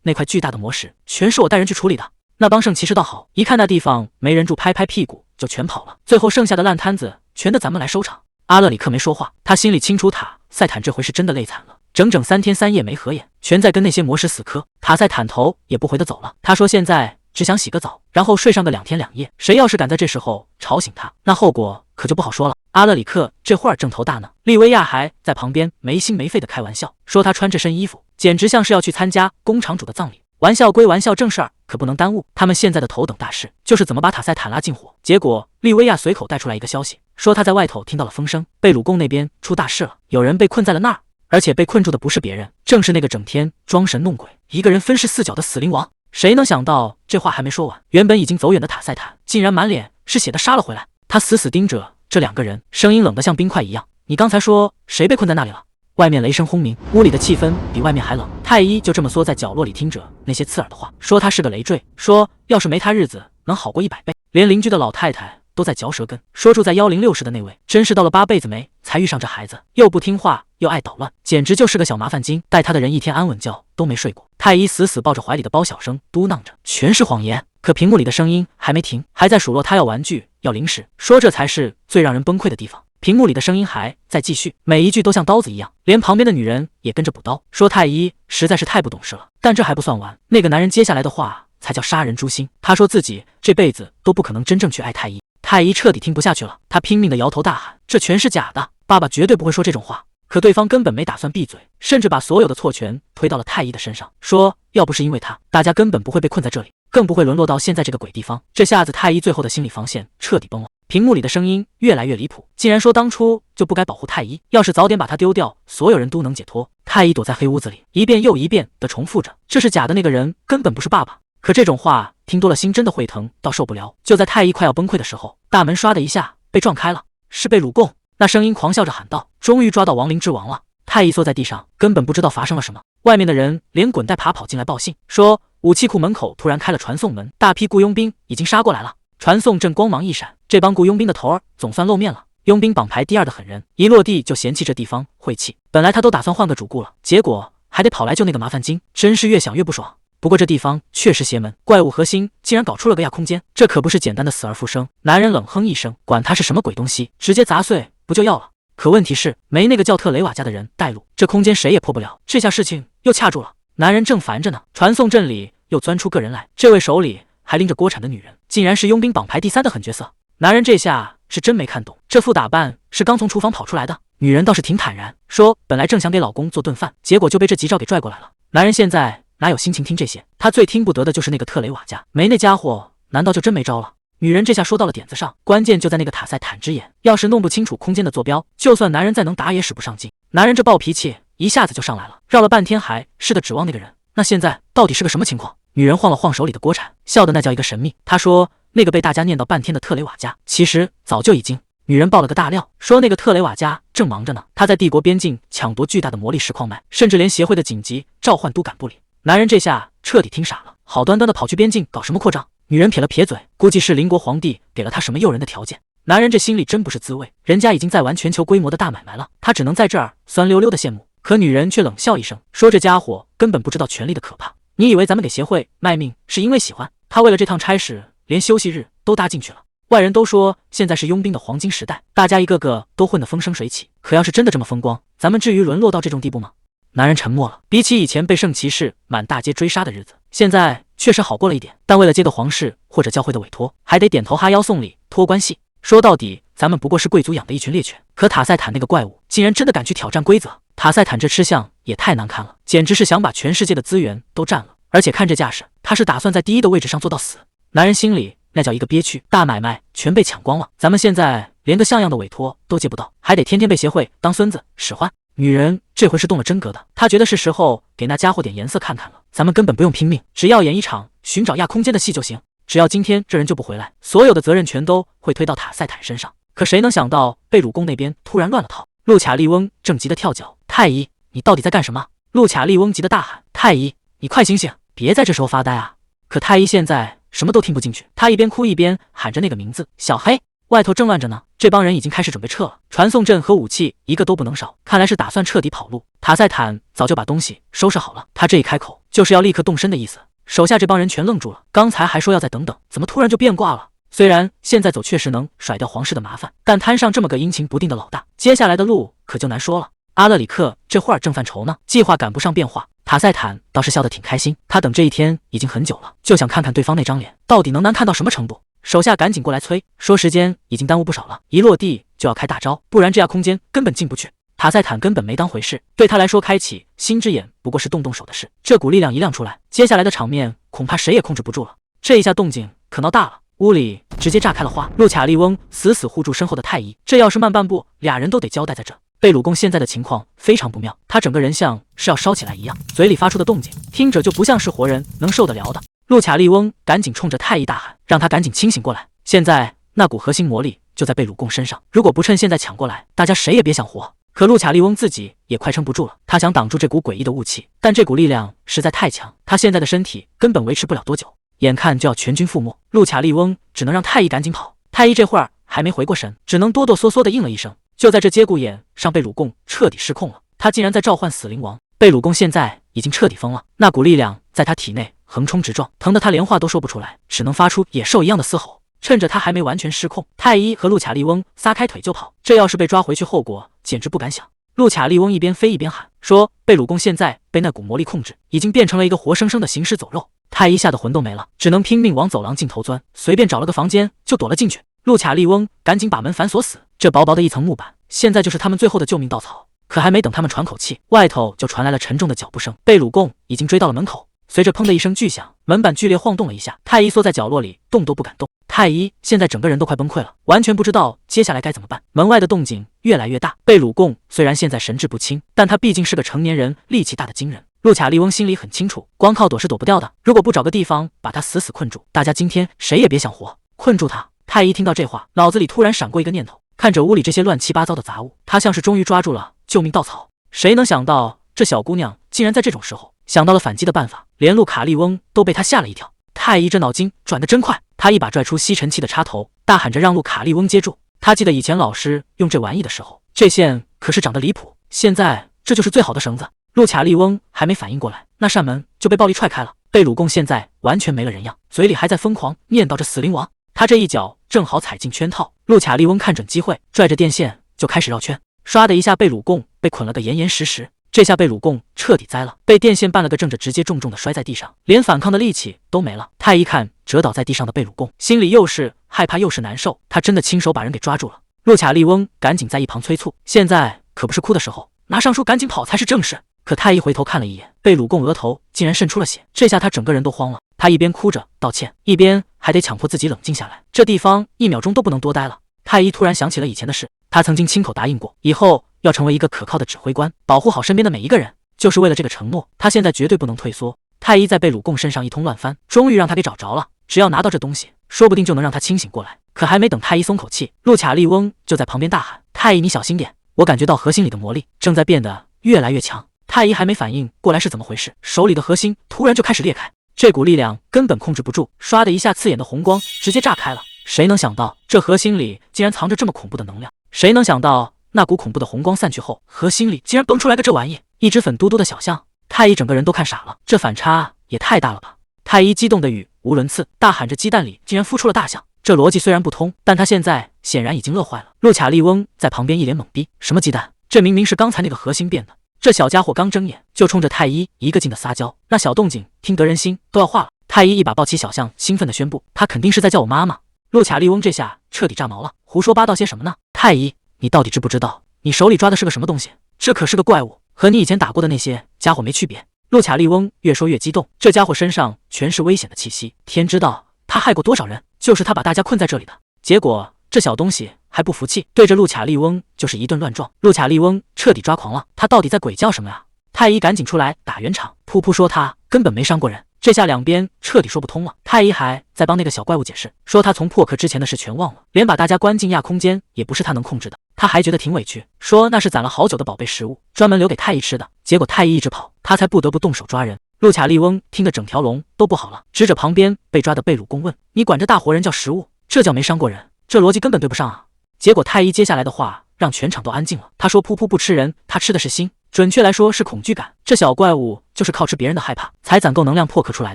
那块巨大的魔石，全是我带人去处理的。那帮圣骑士倒好，一看那地方没人住，拍拍屁股就全跑了。最后剩下的烂摊子，全得咱们来收场。阿勒里克没说话，他心里清楚，塔塞坦这回是真的累惨了，整整3天3夜没合眼，全在跟那些魔石死磕。塔塞坦头也不回的走了。他说现在只想洗个澡，然后睡上个2天2夜。谁要是敢在这时候吵醒他，那后果可就不好说了。阿勒里克这会儿正头大呢，利维亚还在旁边没心没肺的开玩笑，说他穿这身衣服简直像是要去参加工厂主的葬礼。玩笑归玩笑，正事儿可不能耽误。他们现在的头等大事就是怎么把塔塞坦拉进火。结果利维亚随口带出来一个消息，说他在外头听到了风声，贝鲁贡那边出大事了，有人被困在了那儿，而且被困住的不是别人，正是那个整天装神弄鬼、一个人分饰4角的死灵王。谁能想到这话还没说完，原本已经走远的塔塞坦竟然满脸是血的杀了回来。他死死盯着这2个人，声音冷得像冰块一样：“你刚才说谁被困在那里了？”外面雷声轰鸣，屋里的气氛比外面还冷。太医就这么缩在角落里听着那些刺耳的话，说他是个累赘，说要是没他日子能好过100倍。连邻居的老太太都在嚼舌根，说住在106室的那位真是到了8辈子没才遇上这孩子，又不听话又爱捣乱，简直就是个小麻烦精。带他的人一天安稳觉都没睡过。太医死死抱着怀里的包，小声嘟囔着全是谎言。可屏幕里的声音还没停，还在数落他要玩具要零食，说这才是最让人崩溃的地方。屏幕里的声音还在继续，每一句都像刀子一样，连旁边的女人也跟着补刀，说太医实在是太不懂事了。但这还不算完，那个男人接下来的话才叫杀人诛心。他说自己这辈子都不可能真正去爱太医。太医彻底听不下去了，他拼命的摇头大喊：“这全是假的，爸爸绝对不会说这种话。”可对方根本没打算闭嘴，甚至把所有的错权推到了太医的身上，说要不是因为他，大家根本不会被困在这里，更不会沦落到现在这个鬼地方。这下子太医最后的心理防线彻底崩了。屏幕里的声音越来越离谱，竟然说当初就不该保护太医，要是早点把他丢掉，所有人都能解脱。太医躲在黑屋子里，一遍又一遍地重复着这是假的，那个人根本不是爸爸。可这种话听多了，心真的会疼到受不了。就在太医快要崩溃的时候，大门唰的一下被撞开了，是贝鲁贡。那声音狂笑着喊道：“终于抓到亡灵之王了！”太医缩在地上，根本不知道发生了什么。外面的人连滚带爬跑进来报信，说武器库门口突然开了传送门，大批雇佣兵已经杀过来了。传送阵光芒一闪，这帮雇佣兵的头儿总算露面了。佣兵榜排第2的狠人，一落地就嫌弃这地方晦气。本来他都打算换个主顾了，结果还得跑来救那个麻烦精，真是越想越不爽。不过这地方确实邪门，怪物核心竟然搞出了个亚空间，这可不是简单的死而复生。男人冷哼一声，管他是什么鬼东西，直接砸碎不就要了？可问题是没那个叫特雷瓦家的人带路，这空间谁也破不了。这下事情又掐住了。男人正烦着呢，传送阵里又钻出个人来，这位手里还拎着锅铲的女人，竟然是佣兵榜排第3的狠角色。男人这下是真没看懂，这副打扮是刚从厨房跑出来的。女人倒是挺坦然，说本来正想给老公做顿饭，结果就被这急兆给拽过来了。男人现在哪有心情听这些？他最听不得的就是那个特雷瓦家，没那家伙难道就真没招了？女人这下说到了点子上，关键就在那个塔塞坦之眼，要是弄不清楚空间的坐标，就算男人再能打也使不上劲。男人这暴脾气一下子就上来了，绕了半天还是的指望那个人，那现在到底是个什么情况？女人晃了晃手里的锅铲，笑得那叫一个神秘。她说那个被大家念叨半天的特雷瓦家，其实早就已经……女人爆了个大料，说那个特雷瓦家正忙着呢，他在帝国边境抢夺巨大的魔力石矿脉，甚至连协会的紧急召唤都赶不理。男人这下彻底听傻了，好端端的跑去边境搞什么扩张？女人撇了撇嘴，估计是邻国皇帝给了他什么诱人的条件。男人这心里真不是滋味，人家已经在玩全球规模的大买卖了，他只能在这儿酸溜溜的羡慕。可女人却冷笑一声，说这家伙根本不知道权力的可怕。你以为咱们给协会卖命是因为喜欢？他为了这趟差事，连休息日都搭进去了。外人都说现在是佣兵的黄金时代，大家一个个都混得风生水起。可要是真的这么风光，咱们至于沦落到这种地步吗？男人沉默了。比起以前被圣骑士满大街追杀的日子，现在确实好过了一点，但为了接个皇室或者教会的委托，还得点头哈腰送礼托关系。说到底，咱们不过是贵族养的一群猎犬。可塔塞坦那个怪物竟然真的敢去挑战规则，塔塞坦这吃相也太难看了，简直是想把全世界的资源都占了。而且看这架势，他是打算在第一的位置上做到死。男人心里那叫一个憋屈，大买卖全被抢光了，咱们现在连个像样的委托都接不到，还得天天被协会当孙子使唤。女人这回是动了真格的，她觉得是时候给那家伙点颜色看看了。咱们根本不用拼命，只要演一场寻找亚空间的戏就行。只要今天这人就不回来，所有的责任全都会推到塔塞坦身上。可谁能想到贝鲁贡那边突然乱了套，路卡利翁正急得跳脚。太医，你到底在干什么？路卡利翁急得大喊，太医，你快醒醒，别在这时候发呆啊！可太医现在什么都听不进去，他一边哭一边喊着那个名字，小黑。外头正乱着呢，这帮人已经开始准备撤了，传送阵和武器一个都不能少，看来是打算彻底跑路。塔塞坦早就把东西收拾好了，他这一开口就是要立刻动身的意思。手下这帮人全愣住了，刚才还说要再等等，怎么突然就变卦了？虽然现在走确实能甩掉皇室的麻烦，但摊上这么个阴晴不定的老大，接下来的路可就难说了。阿勒里克这会儿正犯愁呢，计划赶不上变化。塔塞坦倒是笑得挺开心，他等这一天已经很久了，就想看看对方那张脸到底能难看到什么程度。手下赶紧过来催，说时间已经耽误不少了，一落地就要开大招，不然这样空间根本进不去。塔塞坦根本没当回事，对他来说开启心之眼不过是动手的事。这股力量一亮出来，接下来的场面恐怕谁也控制不住了。这一下动静可闹大了，屋里直接炸开了花。路卡利翁死死护住身后的太医，这要是慢半步，俩人都得交代在这。贝鲁贡现在的情况非常不妙，他整个人像是要烧起来一样，嘴里发出的动静听着就不像是活人能受得了的。路卡利翁赶紧冲着太医大喊，让他赶紧清醒过来。现在那股核心魔力就在贝鲁贡身上，如果不趁现在抢过来，大家谁也别想活。可路卡利翁自己也快撑不住了，他想挡住这股诡异的雾气，但这股力量实在太强，他现在的身体根本维持不了多久，眼看就要全军覆没。路卡利翁只能让太医赶紧跑，太医这会儿还没回过神，只能哆哆嗦嗦的应了一声。就在这节骨眼上，贝鲁贡彻底失控了，他竟然在召唤死灵王。贝鲁贡现在已经彻底疯了，那股力量在他体内横冲直撞，疼得他连话都说不出来，只能发出野兽一样的嘶吼。趁着他还没完全失控，太医和路卡利翁撒开腿就跑，这要是被抓回去，后果简直不敢想。路卡利翁一边飞一边喊说，贝鲁贡现在被那股魔力控制，已经变成了一个活生生的行尸走肉。太医吓得魂都没了，只能拼命往走廊尽头钻，随便找了个房间就躲了进去。路卡利翁赶紧把门反锁死，这薄薄的一层木板现在就是他们最后的救命稻草。可还没等他们喘口气，外头就传来了沉重的脚步声，贝鲁贡已经追到了门口。随着砰的一声巨响，门板剧烈晃动了一下，太医缩在角落里动都不敢动。太医现在整个人都快崩溃了，完全不知道接下来该怎么办。门外的动静越来越大，贝鲁贡虽然现在神志不清，但他毕竟是个成年人，力气大的惊人。路卡利翁心里很清楚，光靠躲是躲不掉的，如果不找个地方把他死死困住，大家今天谁也别想活。困住他！太医听到这话，脑子里突然闪过一个念头，看着屋里这些乱七八糟的杂物，他像是终于抓住了救命稻草。谁能想到这小姑娘竟然在这种时候想到了反击的办法，连路卡利翁都被他吓了一跳。太医这脑筋转得真快，他一把拽出吸尘器的插头，大喊着让路卡利翁接住。他记得以前老师用这玩意的时候，这线可是长得离谱，现在这就是最好的绳子。路卡利翁还没反应过来，那扇门就被暴力踹开了。贝鲁贡现在完全没了人样，嘴里还在疯狂念叨着死灵王。他这一脚正好踩进圈套，路卡利翁看准机会，拽着电线就开始绕圈，唰的一下，贝鲁贡被捆了个严严实实。这下贝鲁贡彻底栽了，被电线绊了个正着，直接重重的摔在地上，连反抗的力气都没了。太医看折倒在地上的贝鲁贡，心里又是害怕又是难受，他真的亲手把人给抓住了。路卡利翁赶紧在一旁催促，现在可不是哭的时候，拿上书赶紧跑才是正事。可太医回头看了一眼，贝鲁贡额头竟然渗出了血，这下他整个人都慌了。他一边哭着道歉，一边还得强迫自己冷静下来，这地方1秒钟都不能多待了。太医突然想起了以前的事，他曾经亲口答应过，以后要成为一个可靠的指挥官，保护好身边的每一个人，就是为了这个承诺，他现在绝对不能退缩。太医在贝鲁贡身上一通乱翻，终于让他给找着了，只要拿到这东西，说不定就能让他清醒过来。可还没等太医松口气，路卡利翁就在旁边大喊，太医你小心点，我感觉到核心里的魔力正在变得越来越强。太医还没反应过来是怎么回事，手里的核心突然就开始裂开，这股力量根本控制不住，唰的一下，刺眼的红光直接炸开了。谁能想到这核心里竟然藏着这么恐怖的能量？谁能想到那股恐怖的红光散去后，核心里竟然蹦出来个这玩意，一只粉嘟嘟的小象。太医整个人都看傻了，这反差也太大了吧！太医激动的语无伦次，大喊着鸡蛋里竟然孵出了大象。这逻辑虽然不通，但他现在显然已经乐坏了。路卡利翁在旁边一脸懵逼，什么鸡蛋？这明明是刚才那个核心变的。这小家伙刚睁眼就冲着太医一个劲的撒娇，那小动静听得人心都要化了。太医一把抱起小象，兴奋地宣布，他肯定是在叫我妈妈。路卡利翁这下彻底炸毛了，胡说八道些什么呢？太医，你到底知不知道你手里抓的是个什么东西？这可是个怪物，和你以前打过的那些家伙没区别。路卡利翁越说越激动，这家伙身上全是危险的气息，天知道他害过多少人，就是他把大家困在这里的。结果这小东西还不服气，对着路卡利翁就是一顿乱撞。路卡利翁彻底抓狂了，他到底在鬼叫什么呀？太医赶紧出来打圆场，噗噗说他根本没伤过人。这下两边彻底说不通了。太医还在帮那个小怪物解释，说他从破壳之前的事全忘了，连把大家关进亚空间也不是他能控制的。他还觉得挺委屈，说那是攒了好久的宝贝食物，专门留给太医吃的。结果太医一直跑，他才不得不动手抓人。路卡利翁听得整条龙都不好了，指着旁边被抓的贝鲁贡问：“你管这大活人叫食物，这叫没伤过人？这逻辑根本对不上啊！”结果太医接下来的话让全场都安静了。他说：“噗噗不吃人，他吃的是心，准确来说是恐惧感。这小怪物就是靠吃别人的害怕才攒够能量破壳出来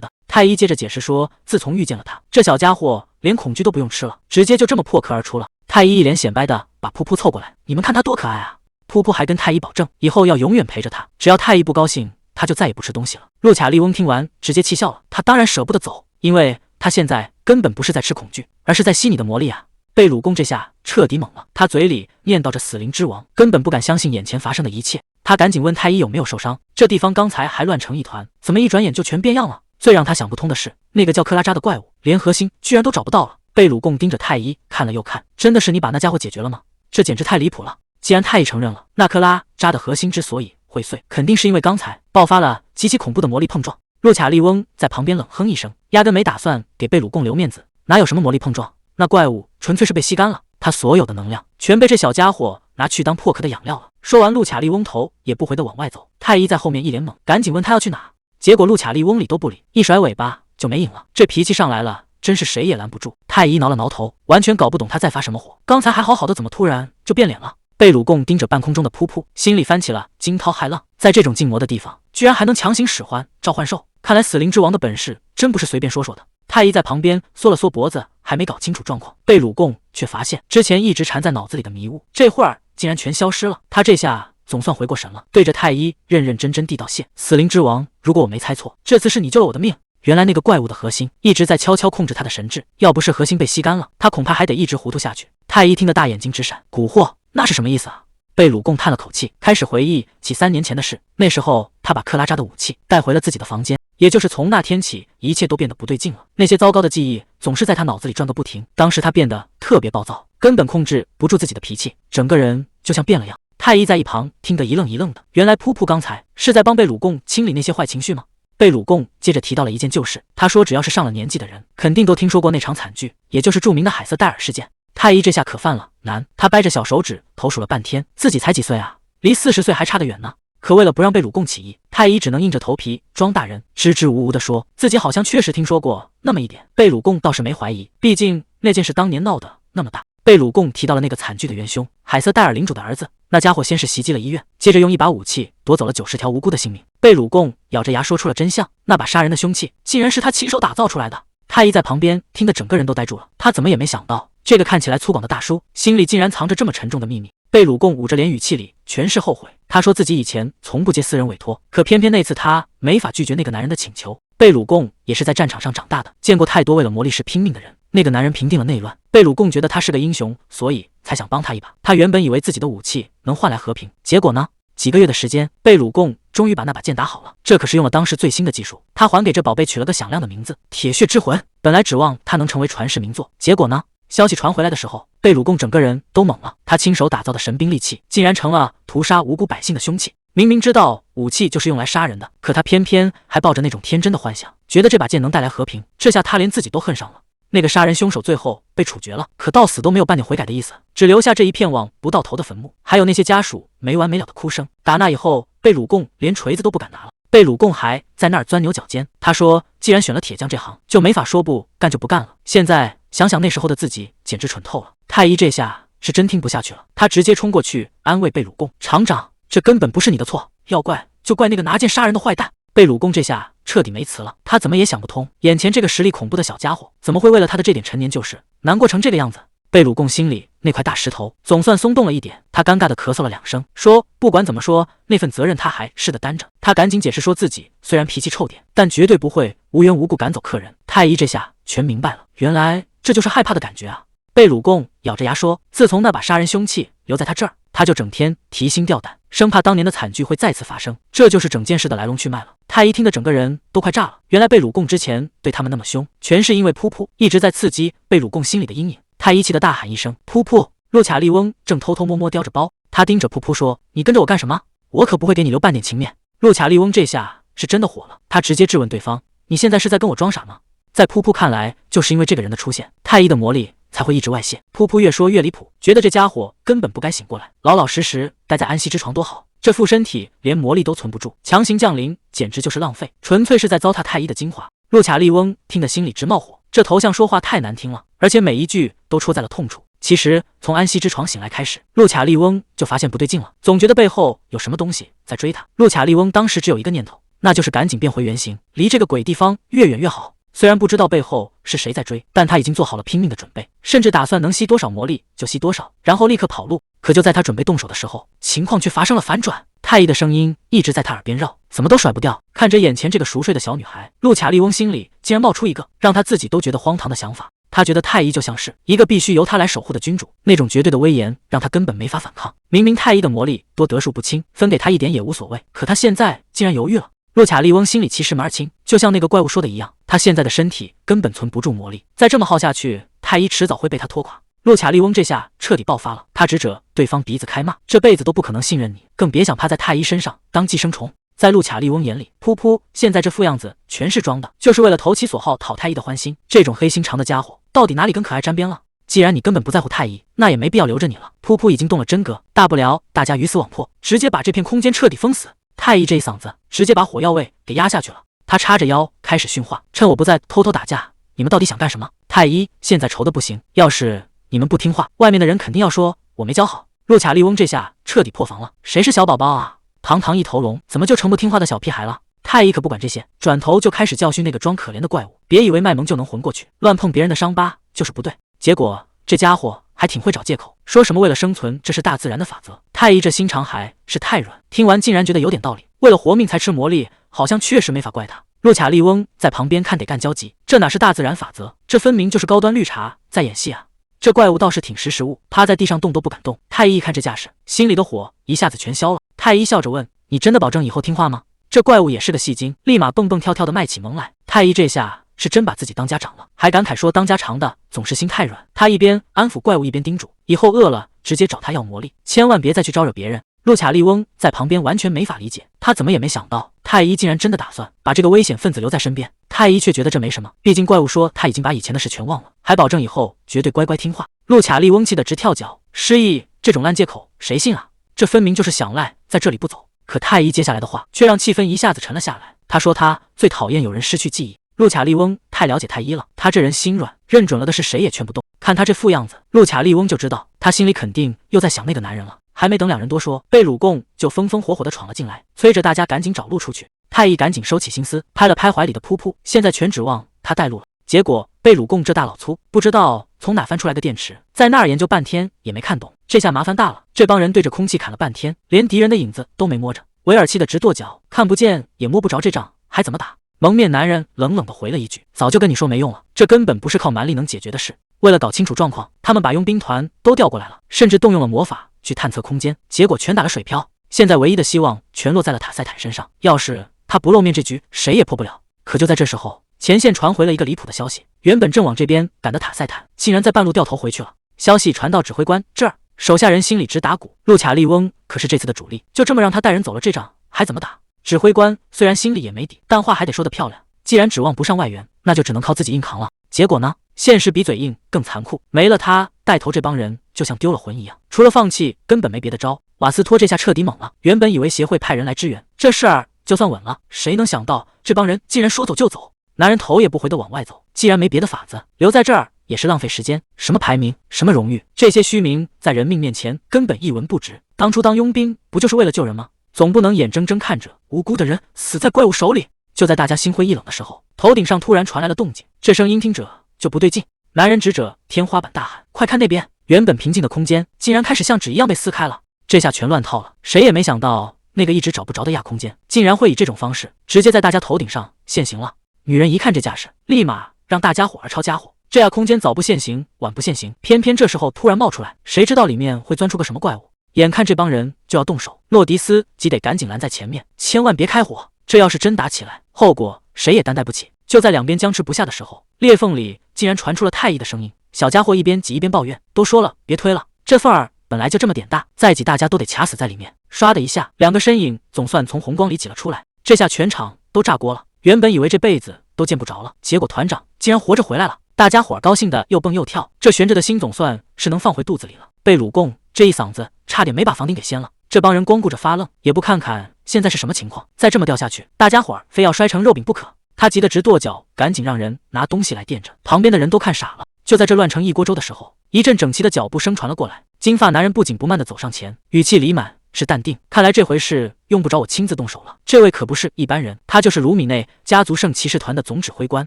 的。”太医接着解释说，自从遇见了他，这小家伙连恐惧都不用吃了，直接就这么破壳而出了。太医一脸显摆的把噗噗凑过来，你们看他多可爱啊！噗噗还跟太医保证，以后要永远陪着他，只要太医不高兴，他就再也不吃东西了。陆卡利翁听完直接气笑了，他当然舍不得走，因为他现在根本不是在吃恐惧，而是在吸你的魔力啊！贝鲁贡这下彻底懵了，他嘴里念叨着死灵之王，根本不敢相信眼前发生的一切。他赶紧问太医有没有受伤，这地方刚才还乱成一团，怎么一转眼就全变样了？最让他想不通的是，那个叫克拉扎的怪物，连核心居然都找不到了。贝鲁贡盯着太医看了又看，真的是你把那家伙解决了吗？这简直太离谱了！既然太医承认了，那克拉扎的核心之所以会碎，肯定是因为刚才爆发了极其恐怖的魔力碰撞。洛卡利翁在旁边冷哼一声，压根没打算给贝鲁贡留面子，哪有什么魔力碰撞？那怪物纯粹是被吸干了，他所有的能量全被这小家伙拿去当破壳的养料了。说完，陆卡利翁头也不回的往外走，太医在后面一脸懵，赶紧问他要去哪。结果陆卡利翁理都不理，一甩尾巴就没影了。这脾气上来了，真是谁也拦不住。太医挠了挠头，完全搞不懂他在发什么火，刚才还好好的，怎么突然就变脸了？贝鲁贡盯着半空中的噗噗，心里翻起了惊涛骇浪，在这种禁魔的地方，居然还能强行使唤召唤兽，看来死灵之王的本事真不是随便说说的。太医在旁边缩了缩脖子，还没搞清楚状况，贝鲁贡却发现之前一直缠在脑子里的迷雾，这会儿竟然全消失了。他这下总算回过神了，对着太医认认真真地道谢：“死灵之王，如果我没猜错，这次是你救了我的命。”原来那个怪物的核心一直在悄悄控制他的神智，要不是核心被吸干了，他恐怕还得一直糊涂下去。太医听得大眼睛直闪，蛊惑，那是什么意思啊？贝鲁贡叹了口气，开始回忆起3年前的事。那时候他把克拉扎的武器带回了自己的房间，也就是从那天起，一切都变得不对劲了。那些糟糕的记忆总是在他脑子里转个不停。当时他变得特别暴躁，根本控制不住自己的脾气，整个人就像变了样。太医在一旁听得一愣一愣的，原来噗噗刚才是在帮贝鲁贡清理那些坏情绪吗？贝鲁贡接着提到了一件旧事，他说只要是上了年纪的人，肯定都听说过那场惨剧，也就是著名的海瑟戴尔事件。太医这下可犯了难，他掰着小手指头数了半天，自己才几岁啊，离40岁还差得远呢。可为了不让贝鲁贡起疑，太医只能硬着头皮装大人，支支吾吾地说自己好像确实听说过那么一点。贝鲁贡倒是没怀疑，毕竟那件事当年闹得那么大。贝鲁贡提到了那个惨剧的元凶，海瑟戴尔领主的儿子。那家伙先是袭击了医院，接着用一把武器夺走了90条无辜的性命。贝鲁贡咬着牙说出了真相，那把杀人的凶器竟然是他亲手打造出来的。太医在旁边听得整个人都呆住了，他怎么也没想到，这个看起来粗犷的大叔心里竟然藏着这么沉重的秘密。贝鲁贡捂着脸，语气里全是后悔。他说自己以前从不接私人委托，可偏偏那次他没法拒绝那个男人的请求。贝鲁贡也是在战场上长大的，见过太多为了魔力士拼命的人。那个男人平定了内乱，贝鲁贡觉得他是个英雄，所以才想帮他一把。他原本以为自己的武器能换来和平，结果呢？几个月的时间，贝鲁贡终于把那把剑打好了，这可是用了当时最新的技术。他还给这宝贝取了个响亮的名字——铁血之魂。本来指望它能成为传世名作，结果呢？消息传回来的时候，贝鲁贡整个人都懵了。他亲手打造的神兵利器，竟然成了屠杀无辜百姓的凶器。明明知道武器就是用来杀人的，可他偏偏还抱着那种天真的幻想，觉得这把剑能带来和平。这下他连自己都恨上了。那个杀人凶手最后被处决了，可到死都没有半点悔改的意思，只留下这一片望不到头的坟墓，还有那些家属没完没了的哭声。打那以后，贝鲁贡连锤子都不敢拿了。贝鲁贡还在那儿钻牛角尖，他说既然选了铁匠这行，就没法说不干就不干了。现在想想那时候的自己，简直蠢透了。太医这下是真听不下去了，他直接冲过去安慰贝鲁贡：“厂长，这根本不是你的错，要怪就怪那个拿剑杀人的坏蛋。”贝鲁贡这下彻底没词了，他怎么也想不通，眼前这个实力恐怖的小家伙，怎么会为了他的这点陈年旧事难过成这个样子？贝鲁贡心里那块大石头总算松动了一点，他尴尬的咳嗽了2声，说不管怎么说，那份责任他还是得担着。他赶紧解释说自己虽然脾气臭点，但绝对不会无缘无故赶走客人。太医这下全明白了，原来这就是害怕的感觉啊。贝鲁贡咬着牙说，自从那把杀人凶器留在他这儿，他就整天提心吊胆，生怕当年的惨剧会再次发生。这就是整件事的来龙去脉了。太医听得整个人都快炸了，原来贝鲁贡之前对他们那么凶，全是因为噗噗一直在刺激贝鲁贡心里的阴影。太医气得大喊一声：“噗噗！”洛卡利翁正偷偷摸摸叼着包，他盯着噗噗说：“你跟着我干什么？我可不会给你留半点情面。”洛卡利翁这下是真的火了，他直接质问对方：“你现在是在跟我装傻吗？”在噗噗看来，就是因为这个人的出现，太医的魔力才会一直外泄。噗噗越说越离谱，觉得这家伙根本不该醒过来，老老实实待在安息之床多好。这副身体连魔力都存不住，强行降临简直就是浪费，纯粹是在糟蹋太医的精华。洛卡利翁听得心里直冒火，这头像说话太难听了，而且每一句都戳在了痛处。其实从安息之床醒来开始，洛卡利翁就发现不对劲了，总觉得背后有什么东西在追他。洛卡利翁当时只有一个念头，那就是赶紧变回原形，离这个鬼地方越远越好。虽然不知道背后是谁在追，但他已经做好了拼命的准备，甚至打算能吸多少魔力就吸多少，然后立刻跑路。可就在他准备动手的时候，情况却发生了反转。太医的声音一直在他耳边绕，怎么都甩不掉。看着眼前这个熟睡的小女孩，路卡利翁心里竟然冒出一个让他自己都觉得荒唐的想法。他觉得太医就像是一个必须由他来守护的君主，那种绝对的威严让他根本没法反抗。明明太医的魔力多得数不清，分给他一点也无所谓，可他现在竟然犹豫了。洛卡利翁心里其实门儿清，就像那个怪物说的一样，他现在的身体根本存不住魔力，再这么耗下去，太医迟早会被他拖垮。洛卡利翁这下彻底爆发了，他指着对方鼻子开骂：这辈子都不可能信任你，更别想趴在太医身上当寄生虫。在陆卡利翁眼里，噗噗，现在这副样子全是装的，就是为了投其所好，讨太医的欢心。这种黑心肠的家伙，到底哪里跟可爱沾边了？既然你根本不在乎太医，那也没必要留着你了。噗噗已经动了真格，大不了大家鱼死网破，直接把这片空间彻底封死。太医这一嗓子，直接把火药味给压下去了。他叉着腰开始训话：趁我不在偷偷打架，你们到底想干什么？太医现在愁得不行，要是你们不听话，外面的人肯定要说我没教好。陆卡利翁这下彻底破防了，谁是小宝宝啊？堂堂一头龙，怎么就成不听话的小屁孩了？太医可不管这些，转头就开始教训那个装可怜的怪物。别以为卖萌就能混过去，乱碰别人的伤疤就是不对。结果这家伙还挺会找借口，说什么为了生存，这是大自然的法则。太医这心肠还是太软，听完竟然觉得有点道理。为了活命才吃魔力，好像确实没法怪他。洛卡利翁在旁边看得干焦急，这哪是大自然法则，这分明就是高端绿茶在演戏啊！这怪物倒是挺识时务，趴在地上动都不敢动。太医一看这架势，心里的火一下子全消了。太医笑着问：你真的保证以后听话吗？这怪物也是个戏精，立马蹦蹦跳跳的卖起萌来。太医这下是真把自己当家长了，还感慨说当家长的总是心太软。他一边安抚怪物，一边叮嘱：以后饿了直接找他要魔力，千万别再去招惹别人。洛卡利翁在旁边完全没法理解，他怎么也没想到太医竟然真的打算把这个危险分子留在身边。太医却觉得这没什么，毕竟怪物说他已经把以前的事全忘了，还保证以后绝对乖乖听话。洛卡利翁气得直跳脚，失忆这种烂借口谁信啊？这分明就是想赖在这里不走。可太医接下来的话却让气氛一下子沉了下来。他说他最讨厌有人失去记忆。洛卡利翁太了解太医了，他这人心软，认准了的是谁也劝不动。看他这副样子，洛卡利翁就知道他心里肯定又在想那个男人了。还没等两人多说，贝鲁贡就风风火火地闯了进来，催着大家赶紧找路出去。太医赶紧收起心思，拍了拍怀里的噗噗，现在全指望他带路了。结果贝鲁贡这大老粗不知道从哪翻出来个电池，在那儿研究半天也没看懂，这下麻烦大了。这帮人对着空气砍了半天，连敌人的影子都没摸着，维尔气得直跺脚，看不见也摸不着，这仗还怎么打？蒙面男人冷冷地回了一句：早就跟你说没用了，这根本不是靠蛮力能解决的事。为了搞清楚状况，他们把佣兵团都调过来了，甚至动用了魔法去探测空间，结果全打了水漂。现在唯一的希望全落在了塔塞坦身上，要是他不露面，这局谁也破不了。可就在这时候，前线传回了一个离谱的消息，原本正往这边赶的塔塞坦竟然在半路掉头回去了。消息传到指挥官这儿，手下人心里直打鼓。陆卡利翁可是这次的主力，就这么让他带人走了，这仗还怎么打？指挥官虽然心里也没底，但话还得说得漂亮，既然指望不上外援，那就只能靠自己硬扛了。结果呢？现实比嘴硬更残酷，没了他带头，这帮人就像丢了魂一样，除了放弃根本没别的招。瓦斯托这下彻底懵了，原本以为协会派人来支援，这事儿就算稳了，谁能想到这帮人竟然说走就走。男人头也不回的往外走，既然没别的法子，留在这儿也是浪费时间。什么排名，什么荣誉，这些虚名在人命面前根本一文不值。当初当佣兵不就是为了救人吗？总不能眼睁睁看着无辜的人死在怪物手里。就在大家心灰意冷的时候，头顶上突然传来了动静，这声音听着就不对劲。男人指着天花板大喊：快看那边！原本平静的空间竟然开始像纸一样被撕开了，这下全乱套了。谁也没想到那个一直找不着的亚空间竟然会以这种方式直接在大家头顶上现形了。女人一看这架势，立马让大家伙儿抄家伙。这亚空间早不现形晚不现形，偏偏这时候突然冒出来，谁知道里面会钻出个什么怪物。眼看这帮人就要动手，洛迪斯急得赶紧拦在前面，千万别开火，这要是真打起来，后果谁也担待不起。就在两边僵持不下的时候，裂缝里竟然传出了太医的声音。小家伙一边挤一边抱怨：都说了别推了，这缝儿本来就这么点大，再挤大家都得卡死在里面。唰的一下，两个身影总算从红光里挤了出来，这下全场都炸锅了。原本以为这辈子都见不着了，结果团长竟然活着回来了，大家伙儿高兴的又蹦又跳，这悬着的心总算是能放回肚子里了。贝鲁贡这一嗓子差点没把房顶给掀了，这帮人光顾着发愣，也不看看现在是什么情况，再这么掉下去，大家伙儿非要摔成肉饼不可。他急得直跺脚，赶紧让人拿东西来垫着，旁边的人都看傻了。就在这乱成一锅粥的时候，一阵整齐的脚步声传了过来，金发男人不紧不慢地走上前，语气里满是淡定，看来这回是用不着我亲自动手了。这位可不是一般人，他就是卢米内家族圣骑士团的总指挥官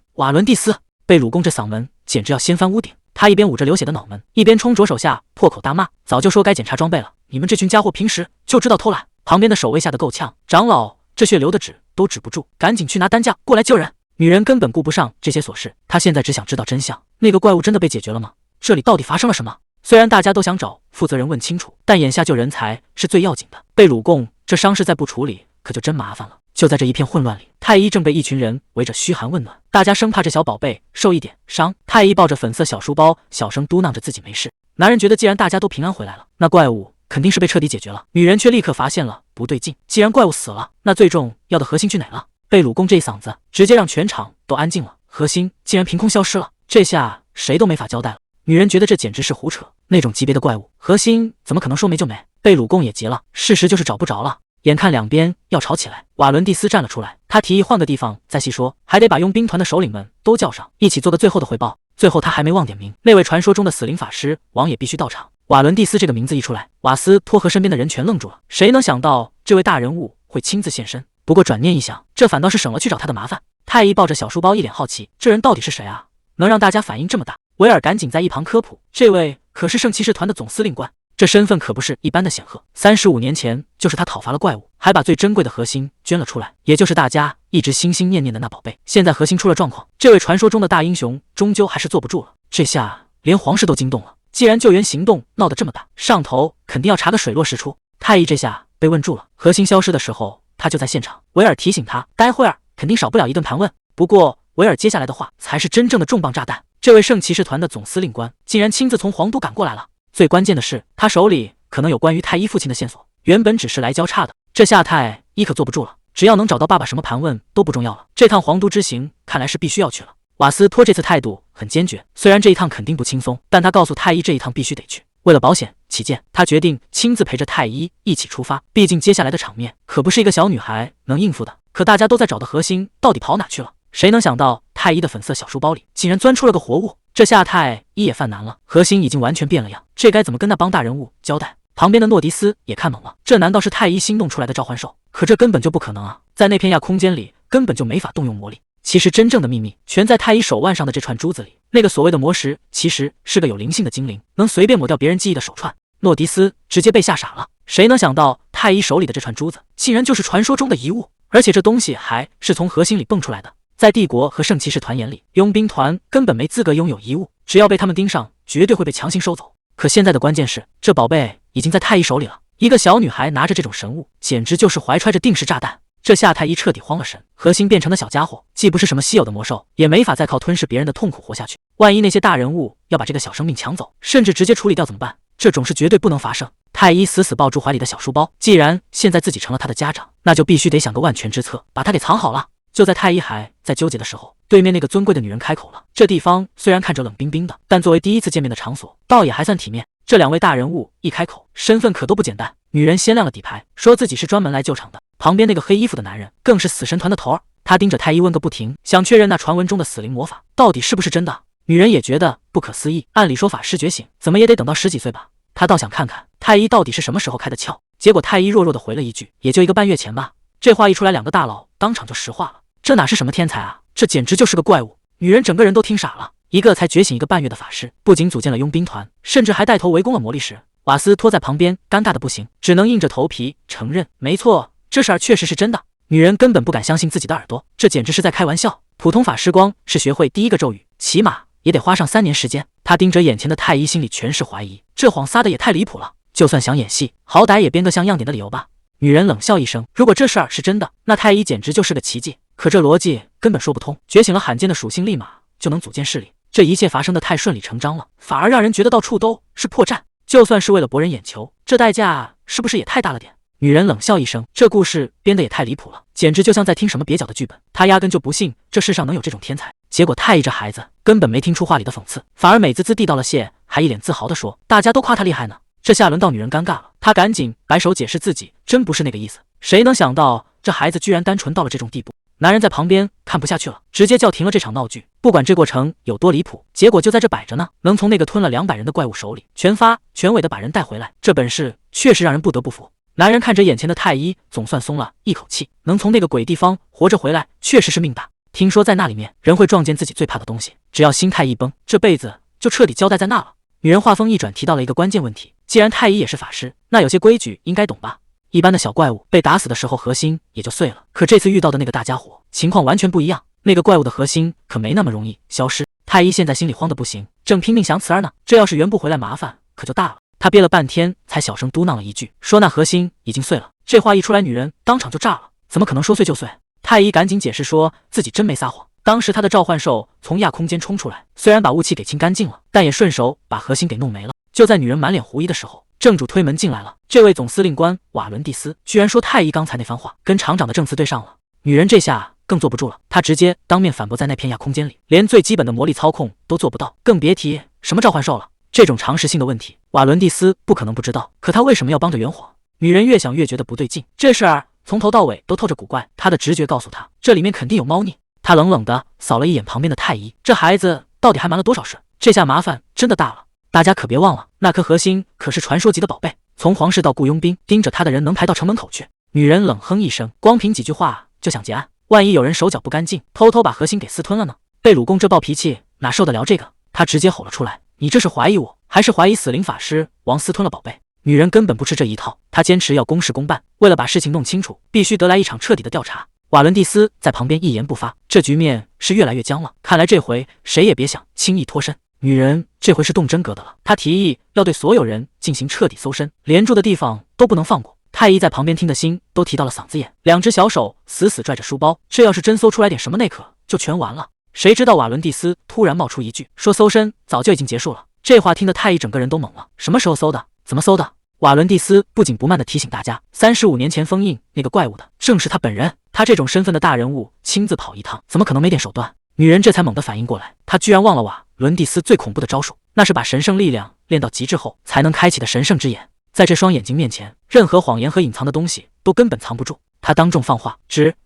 瓦伦蒂斯。贝鲁贡这嗓门简直要掀翻屋顶，他一边捂着流血的脑门，一边冲着手下破口大骂：“早就说该检查装备了，你们这群家伙平时就知道偷懒！”旁边的守卫吓得够呛，长老，这血流的止都止不住，赶紧去拿担架过来救人。女人根本顾不上这些琐事，她现在只想知道真相，那个怪物真的被解决了吗？这里到底发生了什么？虽然大家都想找负责人问清楚，但眼下救人才是最要紧的。贝鲁贡这伤势再不处理，可就真麻烦了。就在这一片混乱里，太医正被一群人围着嘘寒问暖，大家生怕这小宝贝受一点伤。太医抱着粉色小书包，小声嘟囔着自己没事。男人觉得既然大家都平安回来了，那怪物肯定是被彻底解决了。女人却立刻发现了不对劲，既然怪物死了，那最重要的核心去哪了？贝鲁贡这一嗓子直接让全场都安静了，核心竟然凭空消失了，这下谁都没法交代了。女人觉得这简直是胡扯，那种级别的怪物核心怎么可能说没就没？贝鲁贡也急了，事实就是找不着了。眼看两边要吵起来，瓦伦蒂斯站了出来，他提议换个地方再细说，还得把佣兵团的首领们都叫上，一起做个最后的汇报。最后他还没忘点名，那位传说中的死灵法师王也必须到场。瓦伦蒂斯这个名字一出来，瓦斯托和身边的人全愣住了，谁能想到这位大人物会亲自现身？不过转念一想，这反倒是省了去找他的麻烦。太医抱着小书包，一脸好奇，这人到底是谁啊？能让大家反应这么大？维尔赶紧在一旁科普，这位可是圣骑士团的总司令官，这身份可不是一般的显赫。35年前就是他讨伐了怪物，还把最珍贵的核心捐了出来，也就是大家一直心心念念的那宝贝。现在核心出了状况，这位传说中的大英雄终究还是坐不住了，这下连皇室都惊动了。既然救援行动闹得这么大，上头肯定要查个水落石出。太医这下被问住了，核心消失的时候他就在现场。维尔提醒他，待会儿肯定少不了一顿盘问。不过维尔接下来的话才是真正的重磅炸弹，这位圣骑士团的总司令官竟然亲自从皇都赶过来了。最关键的是，他手里可能有关于太医父亲的线索，原本只是来交叉的，这下太医可坐不住了，只要能找到爸爸，什么盘问都不重要了。这趟皇都之行看来是必须要去了。瓦斯托这次态度很坚决，虽然这一趟肯定不轻松，但他告诉太医这一趟必须得去。为了保险起见，他决定亲自陪着太医一起出发，毕竟接下来的场面可不是一个小女孩能应付的。可大家都在找的核心到底跑哪去了？谁能想到太医的粉色小书包里竟然钻出了个活物？这下太医也犯难了，核心已经完全变了样，这该怎么跟那帮大人物交代？旁边的诺迪斯也看懵了，这难道是太医心动出来的召唤兽？可这根本就不可能啊，在那片亚空间里根本就没法动用魔力。其实真正的秘密全在太医手腕上的这串珠子里，那个所谓的魔石其实是个有灵性的精灵，能随便抹掉别人记忆的手串。诺迪斯直接被吓傻了，谁能想到太医手里的这串珠子竟然就是传说中的遗物，而且这东西还是从核心里蹦出来的。在帝国和圣骑士团眼里，佣兵团根本没资格拥有遗物，只要被他们盯上，绝对会被强行收走。可现在的关键是，这宝贝已经在太医手里了，一个小女孩拿着这种神物，简直就是怀揣着定时炸弹。这下太医彻底慌了神，核心变成的小家伙既不是什么稀有的魔兽，也没法再靠吞噬别人的痛苦活下去。万一那些大人物要把这个小生命抢走，甚至直接处理掉怎么办？这种事绝对不能发生。太医死死抱住怀里的小书包，既然现在自己成了他的家长，那就必须得想个万全之策，把他给藏好了。就在太医还在纠结的时候，对面那个尊贵的女人开口了。这地方虽然看着冷冰冰的，但作为第一次见面的场所，倒也还算体面。这两位大人物一开口，身份可都不简单。女人先亮了底牌，说自己是专门来救场的。旁边那个黑衣服的男人更是死神团的头儿，他盯着太医问个不停，想确认那传闻中的死灵魔法到底是不是真的。女人也觉得不可思议，按理说法师觉醒怎么也得等到10几岁吧，她倒想看看太医到底是什么时候开的窍。结果太医弱弱的回了一句，也就1个半月前吧。这话一出来，两个大佬当场就石化了，这哪是什么天才啊，这简直就是个怪物。女人整个人都听傻了，一个才觉醒1个半月的法师，不仅组建了佣兵团，甚至还带头围攻了魔力石。瓦斯托在旁边尴尬的不行，只能硬着头皮承认，没错，这事儿确实是真的。女人根本不敢相信自己的耳朵，这简直是在开玩笑。普通法师光是学会第1个咒语，起码也得花上3年时间。他盯着眼前的太医，心里全是怀疑，这谎撒的也太离谱了。就算想演戏，好歹也编个像样点的理由吧。女人冷笑一声，如果这事儿是真的，那太医简直就是个奇迹。可这逻辑根本说不通，觉醒了罕见的属性，立马就能组建势力，这一切发生的太顺理成章了，反而让人觉得到处都是破绽。就算是为了博人眼球，这代价是不是也太大了点？女人冷笑一声，这故事编得也太离谱了，简直就像在听什么蹩脚的剧本。她压根就不信这世上能有这种天才。结果太医这孩子根本没听出话里的讽刺，反而美滋滋地道了谢，还一脸自豪地说，大家都夸他厉害呢。这下轮到女人尴尬了，她赶紧摆手解释自己真不是那个意思。谁能想到这孩子居然单纯到了这种地步？男人在旁边看不下去了，直接叫停了这场闹剧。不管这过程有多离谱，结果就在这摆着呢。能从那个吞了200人的怪物手里全发全尾的把人带回来，这本事确实让人不得不服。男人看着眼前的太医，总算松了一口气，能从那个鬼地方活着回来，确实是命大。听说在那里面，人会撞见自己最怕的东西，只要心态一崩，这辈子就彻底交代在那了。女人话锋一转，提到了一个关键问题：既然太医也是法师，那有些规矩应该懂吧？一般的小怪物被打死的时候，核心也就碎了，可这次遇到的那个大家伙，情况完全不一样。那个怪物的核心可没那么容易消失。太医现在心里慌得不行，正拼命想此儿呢，这要是圆不回来，麻烦可就大了。他憋了半天，才小声嘟囔了一句，说那核心已经碎了。这话一出来，女人当场就炸了，怎么可能说碎就碎？太医赶紧解释说自己真没撒谎，当时他的召唤兽从亚空间冲出来，虽然把雾气给清干净了，但也顺手把核心给弄没了。就在女人满脸狐疑的时候，正主推门进来了，这位总司令官瓦伦蒂斯居然说太医刚才那番话跟厂长的证词对上了。女人这下更坐不住了，她直接当面反驳，在那片亚空间里，连最基本的魔力操控都做不到，更别提什么召唤兽了。这种常识性的问题，瓦伦蒂斯不可能不知道，可他为什么要帮着圆谎？女人越想越觉得不对劲，这事儿从头到尾都透着古怪，她的直觉告诉她，这里面肯定有猫腻。她冷冷地扫了一眼旁边的太医，这孩子到底还瞒了多少事？这下麻烦真的大了。大家可别忘了，那颗核心可是传说级的宝贝，从皇室到雇佣兵，盯着他的人能排到城门口去。女人冷哼一声，光凭几句话就想结案，万一有人手脚不干净，偷偷把核心给私吞了呢？被鲁公这暴脾气哪受得了这个？他直接吼了出来，你这是怀疑我，还是怀疑死灵法师王私吞了宝贝？女人根本不吃这一套，她坚持要公事公办，为了把事情弄清楚，必须得来一场彻底的调查。瓦伦蒂斯在旁边一言不发，这局面是越来越僵了，看来这回谁也别想轻易脱身。女人这回是动真格的了，她提议要对所有人进行彻底搜身，连住的地方都不能放过。太医在旁边听的心都提到了嗓子眼，两只小手死死拽着书包，这要是真搜出来点什么内可，就全完了。谁知道瓦伦蒂斯突然冒出一句，说搜身早就已经结束了。这话听得太医整个人都懵了，什么时候搜的？怎么搜的？瓦伦蒂斯不紧不慢地提醒大家，35年前封印那个怪物的正是他本人，他这种身份的大人物亲自跑一趟，怎么可能没点手段？女人这才猛地反应过来，她居然忘了瓦伦蒂斯最恐怖的招数，那是把神圣力量练到极致后才能开启的神圣之眼。在这双眼睛面前，任何谎言和隐藏的东西都根本藏不住。他当众放话，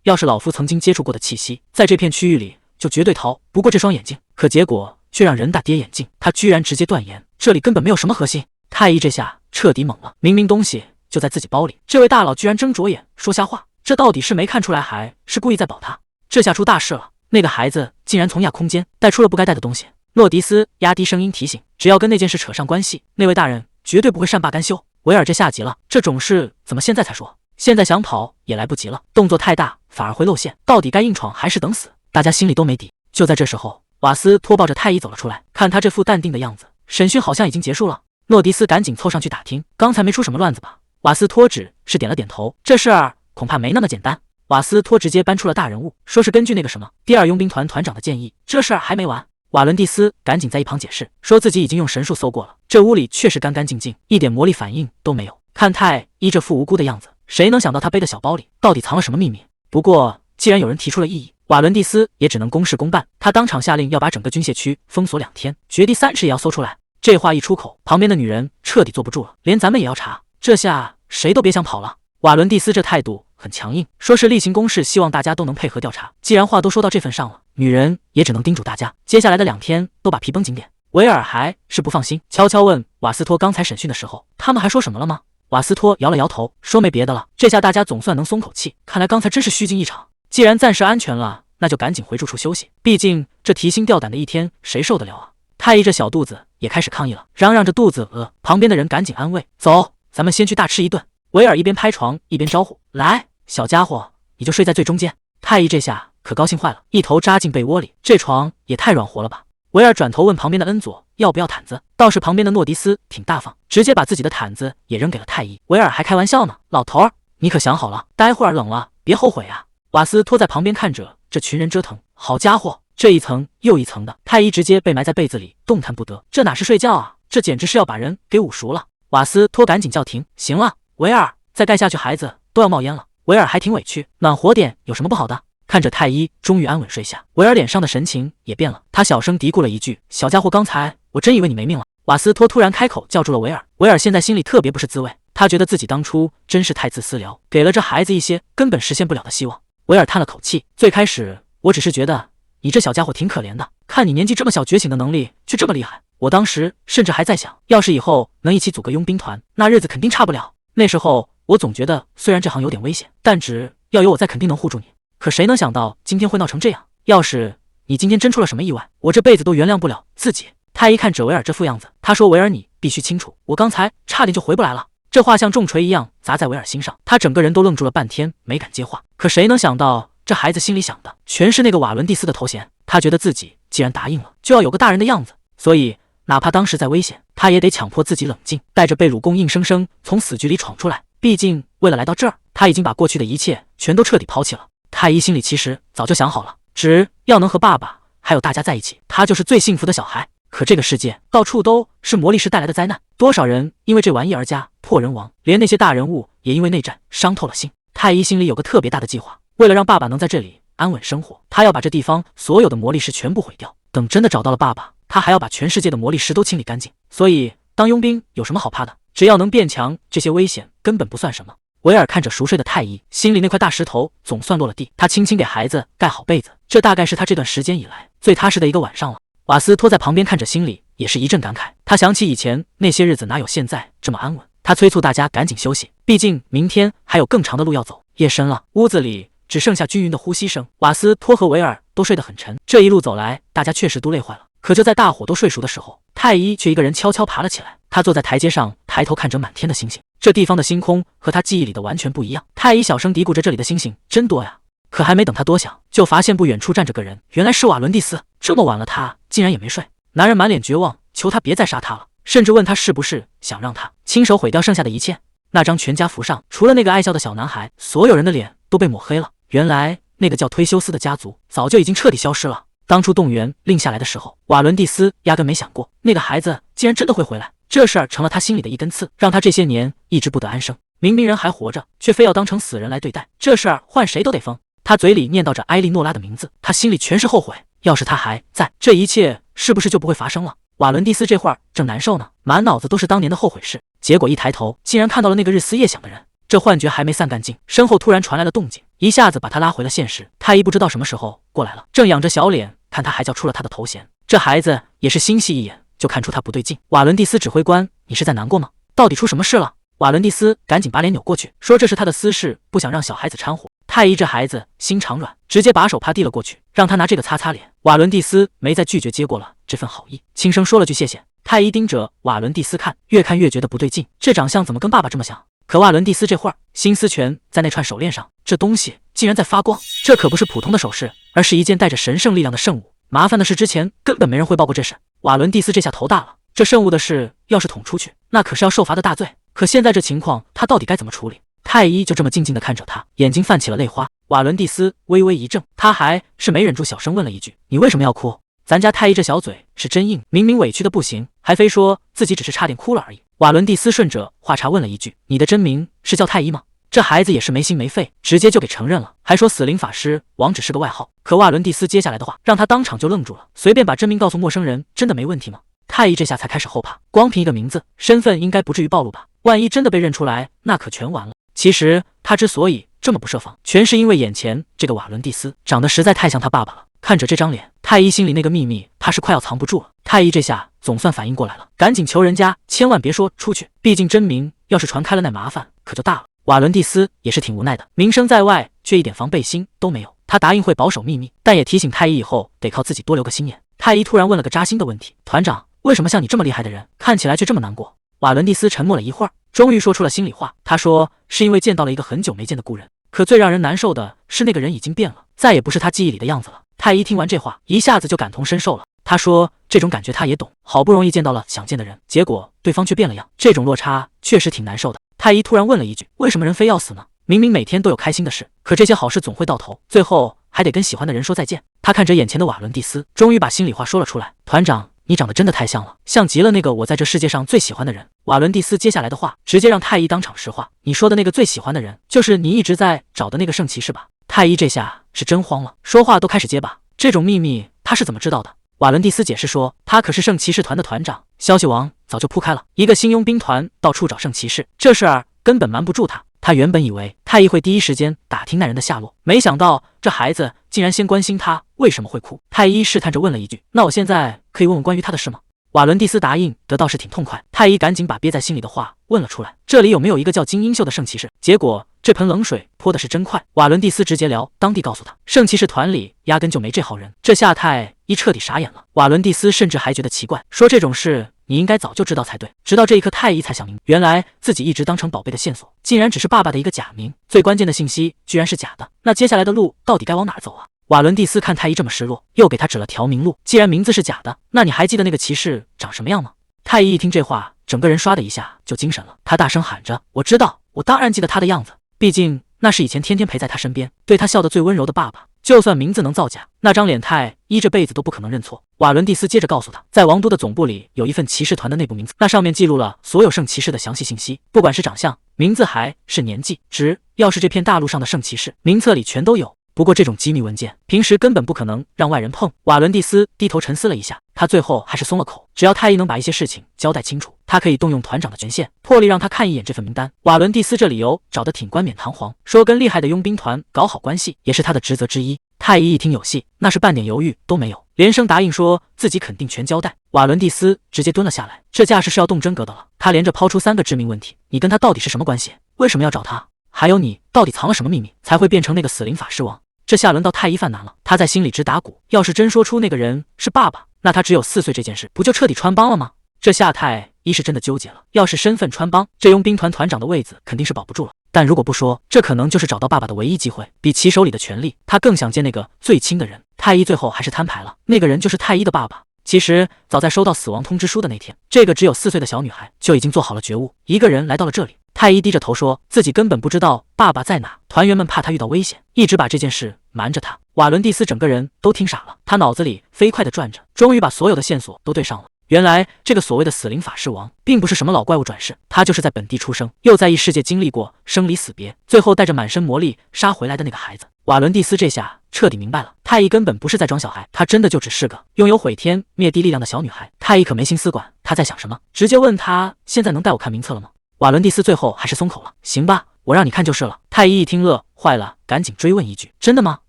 要是老夫曾经接触过的气息，在这片区域里就绝对逃不过这双眼睛。可结果却让人大跌眼镜，他居然直接断言这里根本没有什么核心。太医这下彻底懵了，明明东西就在自己包里，这位大佬居然睁着眼说瞎话，这到底是没看出来还是故意在保他？这下出大事了，那个孩子竟然从亚空间带出了不该带的东西。诺迪斯压低声音提醒，只要跟那件事扯上关系，那位大人绝对不会善罢甘休。维尔这下急了，这种事怎么现在才说？现在想跑也来不及了，动作太大反而会露馅，到底该硬闯还是等死？大家心里都没底。就在这时候，瓦斯托抱着太医走了出来，看他这副淡定的样子，审讯好像已经结束了。诺迪斯赶紧凑上去打听，刚才没出什么乱子吧？瓦斯托只是点了点头，这事儿恐怕没那么简单。瓦斯托直接搬出了大人物，说是根据那个什么第二佣兵团团长的建议，这事儿还没完。瓦伦蒂斯赶紧在一旁解释，说自己已经用神术搜过了，这屋里确实干干净净，一点魔力反应都没有。看太医这副无辜的样子，谁能想到他背的小包里到底藏了什么秘密？不过既然有人提出了异议，瓦伦蒂斯也只能公事公办，他当场下令要把整个军械区封锁2天，绝地3尺也要搜出来。这话一出口，旁边的女人彻底坐不住了，连咱们也要查，这下谁都别想跑了。瓦伦蒂斯这态度很强硬，说是例行公事，希望大家都能配合调查。既然话都说到这份上了，女人也只能叮嘱大家，接下来的2天都把皮绷紧点。维尔还是不放心，悄悄问瓦斯托，刚才审讯的时候他们还说什么了吗？瓦斯托摇了摇头，说没别的了。这下大家总算能松口气，看来刚才真是虚惊一场。既然暂时安全了，那就赶紧回住处休息，毕竟这提心吊胆的一天谁受得了啊？太医这小肚子也开始抗议了，嚷嚷着肚子饿。旁边的人赶紧安慰，走，咱们先去大吃一顿。维尔一边拍床一边招呼，来，小家伙，你就睡在最中间。太医这下可高兴坏了，一头扎进被窝里，这床也太软和了吧。维尔转头问旁边的恩佐要不要毯子，倒是旁边的诺迪斯挺大方，直接把自己的毯子也扔给了太医。维尔还开玩笑呢，老头儿，你可想好了，待会儿冷了别后悔啊。瓦斯托在旁边看着这群人折腾，好家伙，这一层又一层的，太医直接被埋在被子里动弹不得，这哪是睡觉啊，这简直是要把人给捂熟了。瓦斯托赶紧叫停，行了，维尔，再盖下去孩子都要冒烟了。维尔还挺委屈，暖和点有什么不好的？看着太医终于安稳睡下，维尔脸上的神情也变了，他小声嘀咕了一句，小家伙，刚才我真以为你没命了。瓦斯托突然开口叫住了维尔，维尔现在心里特别不是滋味，他觉得自己当初真是太自私了，给了这孩子一些根本实现不了的希望。维尔叹了口气，最开始我只是觉得你这小家伙挺可怜的，看你年纪这么小，觉醒的能力却这么厉害，我当时甚至还在想，要是以后能一起组个佣兵团，那日子肯定差不了。那时候我总觉得虽然这行有点危险，但只要有我在，肯定能护住你。可谁能想到今天会闹成这样？要是你今天真出了什么意外，我这辈子都原谅不了自己。太医看着维尔这副样子，他说：“维尔，你必须清楚，我刚才差点就回不来了。”这话像重锤一样砸在维尔心上，他整个人都愣住了半天，没敢接话。可谁能想到，这孩子心里想的全是那个瓦伦蒂斯的头衔。他觉得自己既然答应了，就要有个大人的样子，所以哪怕当时在危险，他也得强迫自己冷静，带着贝鲁贡硬生生从死局里闯出来。毕竟为了来到这儿，他已经把过去的一切全都彻底抛弃了。太医心里其实早就想好了，只要能和爸爸还有大家在一起，他就是最幸福的小孩。可这个世界到处都是魔力石带来的灾难，多少人因为这玩意而家破人亡，连那些大人物也因为内战伤透了心。太医心里有个特别大的计划，为了让爸爸能在这里安稳生活，他要把这地方所有的魔力石全部毁掉。等真的找到了爸爸，他还要把全世界的魔力石都清理干净。所以当佣兵有什么好怕的？只要能变强，这些危险根本不算什么。维尔看着熟睡的太医，心里那块大石头总算落了地。他轻轻给孩子盖好被子，这大概是他这段时间以来最踏实的一个晚上了。瓦斯托在旁边看着，心里也是一阵感慨。他想起以前那些日子哪有现在这么安稳。他催促大家赶紧休息，毕竟明天还有更长的路要走。夜深了，屋子里只剩下均匀的呼吸声。瓦斯托和维尔都睡得很沉，这一路走来，大家确实都累坏了。可就在大伙都睡熟的时候，太医却一个人悄悄爬了起来。他坐在台阶上，抬头看着满天的星星。这地方的星空和他记忆里的完全不一样。太医小声嘀咕着：“这里的星星真多呀。”可还没等他多想，就发现不远处站着个人，原来是瓦伦蒂斯。这么晚了，他竟然也没睡。男人满脸绝望，求他别再杀他了，甚至问他是不是想让他亲手毁掉剩下的一切。那张全家福上，除了那个爱笑的小男孩，所有人的脸都被抹黑了。原来那个叫忒修斯的家族早就已经彻底消失了。当初动员令下来的时候，瓦伦蒂斯压根没想过那个孩子竟然真的会回来。这事儿成了他心里的一根刺，让他这些年一直不得安生。明明人还活着，却非要当成死人来对待，这事儿换谁都得疯。他嘴里念叨着埃莉诺拉的名字，他心里全是后悔。要是他还在，这一切是不是就不会发生了？瓦伦蒂斯这会儿正难受呢，满脑子都是当年的后悔事。结果一抬头，竟然看到了那个日思夜想的人。这幻觉还没散干净，身后突然传来了动静，一下子把他拉回了现实。太医不知道什么时候过来了，正仰着小脸看他，还叫出了他的头衔。这孩子也是心细一眼就看出他不对劲。瓦伦蒂斯指挥官，你是在难过吗？到底出什么事了？瓦伦蒂斯赶紧把脸扭过去，说这是他的私事，不想让小孩子掺和。太医这孩子心肠软，直接把手帕递了过去，让他拿这个擦擦脸。瓦伦蒂斯没再拒绝，接过了这份好意，轻声说了句谢谢。太医盯着瓦伦蒂斯看，越看越觉得不对劲，这长相怎么跟爸爸这么像？可瓦伦蒂斯这会儿心思全在那串手链上，这东西竟然在发光，这可不是普通的首饰，而是一件带着神圣力量的圣物。麻烦的是之前根本没人汇报过这事，瓦伦蒂斯这下头大了，这圣物的事要是捅出去，那可是要受罚的大罪。可现在这情况，他到底该怎么处理？太医就这么静静地看着他，眼睛泛起了泪花。瓦伦蒂斯微微一怔，他还是没忍住，小声问了一句：“你为什么要哭？”咱家太医这小嘴是真硬，明明委屈的不行，还非说自己只是差点哭了而已。瓦伦蒂斯顺着话茬问了一句：“你的真名是叫太医吗？”这孩子也是没心没肺，直接就给承认了，还说死灵法师王只是个外号。可瓦伦蒂斯接下来的话让他当场就愣住了，随便把真名告诉陌生人，真的没问题吗？太医这下才开始后怕，光凭一个名字，身份应该不至于暴露吧？万一真的被认出来，那可全完了。其实他之所以这么不设防，全是因为眼前这个瓦伦蒂斯长得实在太像他爸爸了。看着这张脸，太医心里那个秘密他是快要藏不住了。太医这下总算反应过来了，赶紧求人家千万别说出去，毕竟真名要是传开了，那麻烦可就大了。瓦伦蒂斯也是挺无奈的，名声在外，却一点防备心都没有。他答应会保守秘密，但也提醒太医以后得靠自己多留个心眼。太医突然问了个扎心的问题：“团长，为什么像你这么厉害的人，看起来却这么难过？”瓦伦蒂斯沉默了一会儿，终于说出了心里话。他说：“是因为见到了一个很久没见的故人，可最让人难受的是那个人已经变了，再也不是他记忆里的样子了。”太医听完这话，一下子就感同身受了。他说：“这种感觉他也懂，好不容易见到了想见的人，结果对方却变了样，这种落差确实挺难受的。”太医突然问了一句：“为什么人非要死呢？明明每天都有开心的事，可这些好事总会到头，最后还得跟喜欢的人说再见。”他看着眼前的瓦伦蒂斯，终于把心里话说了出来：“团长，你长得真的太像了，像极了那个我在这世界上最喜欢的人。”瓦伦蒂斯接下来的话直接让太医当场石化：“你说的那个最喜欢的人，就是你一直在找的那个圣骑士吧？”太医这下是真慌了，说话都开始结巴。这种秘密他是怎么知道的？瓦伦蒂斯解释说，他可是圣骑士团的团长，消息网早就铺开了，一个新佣兵团到处找圣骑士，这事儿根本瞒不住他。他原本以为太医会第一时间打听那人的下落，没想到这孩子竟然先关心他为什么会哭。太医试探着问了一句：“那我现在可以问问关于他的事吗？”瓦伦蒂斯答应得倒是挺痛快，太医赶紧把憋在心里的话问了出来，这里有没有一个叫金英秀的圣骑士？结果这盆冷水泼的是真快，瓦伦蒂斯直接聊当地告诉他，圣骑士团里压根就没这号人。这下太医彻底傻眼了，瓦伦蒂斯甚至还觉得奇怪，说这种事你应该早就知道才对。直到这一刻，太医才想明白，原来自己一直当成宝贝的线索，竟然只是爸爸的一个假名，最关键的信息居然是假的。那接下来的路到底该往哪儿走啊？瓦伦蒂斯看太医这么失落，又给他指了条明路。既然名字是假的，那你还记得那个骑士长什么样吗？太医一听这话，整个人唰的一下就精神了，他大声喊着：“我知道，我当然记得他的样子，毕竟那是以前天天陪在他身边，对他笑得最温柔的爸爸。就算名字能造假，那张脸太医这辈子都不可能认错。”瓦伦蒂斯接着告诉他，在王都的总部里有一份骑士团的内部名册，那上面记录了所有圣骑士的详细信息，不管是长相、名字还是年纪，只要是这片大陆上的圣骑士，名册里全都有。不过这种机密文件，平时根本不可能让外人碰。瓦伦蒂斯低头沉思了一下，他最后还是松了口。只要太医能把一些事情交代清楚，他可以动用团长的权限，破例让他看一眼这份名单。瓦伦蒂斯这理由找得挺冠冕堂皇，说跟厉害的佣兵团搞好关系也是他的职责之一。太医一听有戏，那是半点犹豫都没有，连声答应说自己肯定全交代。瓦伦蒂斯直接蹲了下来，这架势是要动真格的了。他连着抛出3个致命问题：你跟他到底是什么关系？为什么要找他？还有你到底藏了什么秘密，才会变成那个死灵法师王？这下轮到太医犯难了，他在心里直打鼓，要是真说出那个人是爸爸，那他只有4岁这件事不就彻底穿帮了吗？这下太医是真的纠结了，要是身份穿帮，这佣兵团团长的位子肯定是保不住了。但如果不说，这可能就是找到爸爸的唯一机会。比起手里的权力，他更想见那个最亲的人。太医最后还是摊牌了，那个人就是太医的爸爸。其实早在收到死亡通知书的那天，这个只有4岁的小女孩就已经做好了觉悟，一个人来到了这里。太医低着头说自己根本不知道爸爸在哪，团员们怕他遇到危险，一直把这件事瞒着他。瓦伦蒂斯整个人都听傻了，他脑子里飞快地转着，终于把所有的线索都对上了。原来这个所谓的死灵法师王并不是什么老怪物转世，他就是在本地出生，又在异世界经历过生离死别，最后带着满身魔力杀回来的那个孩子。瓦伦蒂斯这下彻底明白了，太医根本不是在装小孩，她真的就只是个拥有毁天灭地力量的小女孩。太医可没心思管她在想什么，直接问她现在能带我看名册了吗？瓦伦蒂斯最后还是松口了，行吧，我让你看就是了。太医一听乐坏了，赶紧追问一句，真的吗？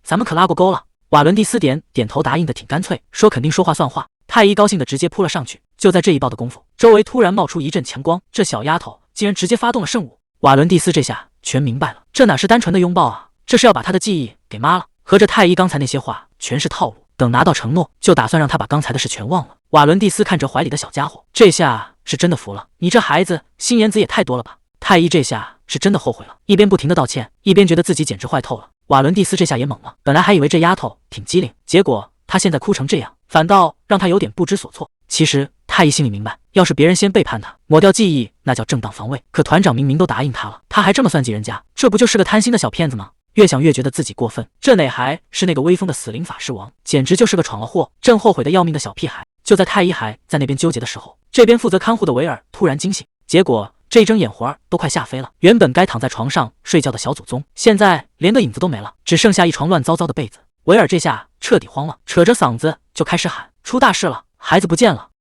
咱们可拉过钩了。瓦伦蒂斯点头答应的挺干脆，说肯定说话算话。太医高兴的直接扑了上去。就在这一抱的功夫，周围突然冒出一阵强光，这小丫头竟然直接发动了圣物。瓦伦蒂斯这下全明白了，这哪是单纯的拥抱啊，这是要把他的记忆给抹了。合着太医刚才那些话全是套路，等拿到承诺，就打算让他把刚才的事全忘了。瓦伦蒂斯看着怀里的小家伙，这下是真的服了，你这孩子心眼子也太多了吧。太医这下是真的后悔了，一边不停的道歉，一边觉得自己简直坏透了。瓦伦蒂斯这下也懵了，本来还以为这丫头挺机灵，结果她现在哭成这样，反倒让他有点不知所措。其实太医心里明白，要是别人先背叛他，抹掉记忆，那叫正当防卫。可团长明明都答应他了，他还这么算计人家，这不就是个贪心的小骗子吗？越想越觉得自己过分，这哪还是那个威风的死灵法师王，简直就是个闯了祸、正后悔的要命的小屁孩。就在太医还在那边纠结的时候，这边负责看护的维尔突然惊醒，结果这一睁眼活都快吓飞了。原本该躺在床上睡觉的小祖宗，现在连个影子都没了，只剩下一床乱糟糟的被子。维尔这下彻底慌了，扯着嗓子就开始喊：出大事了，孩子不见了！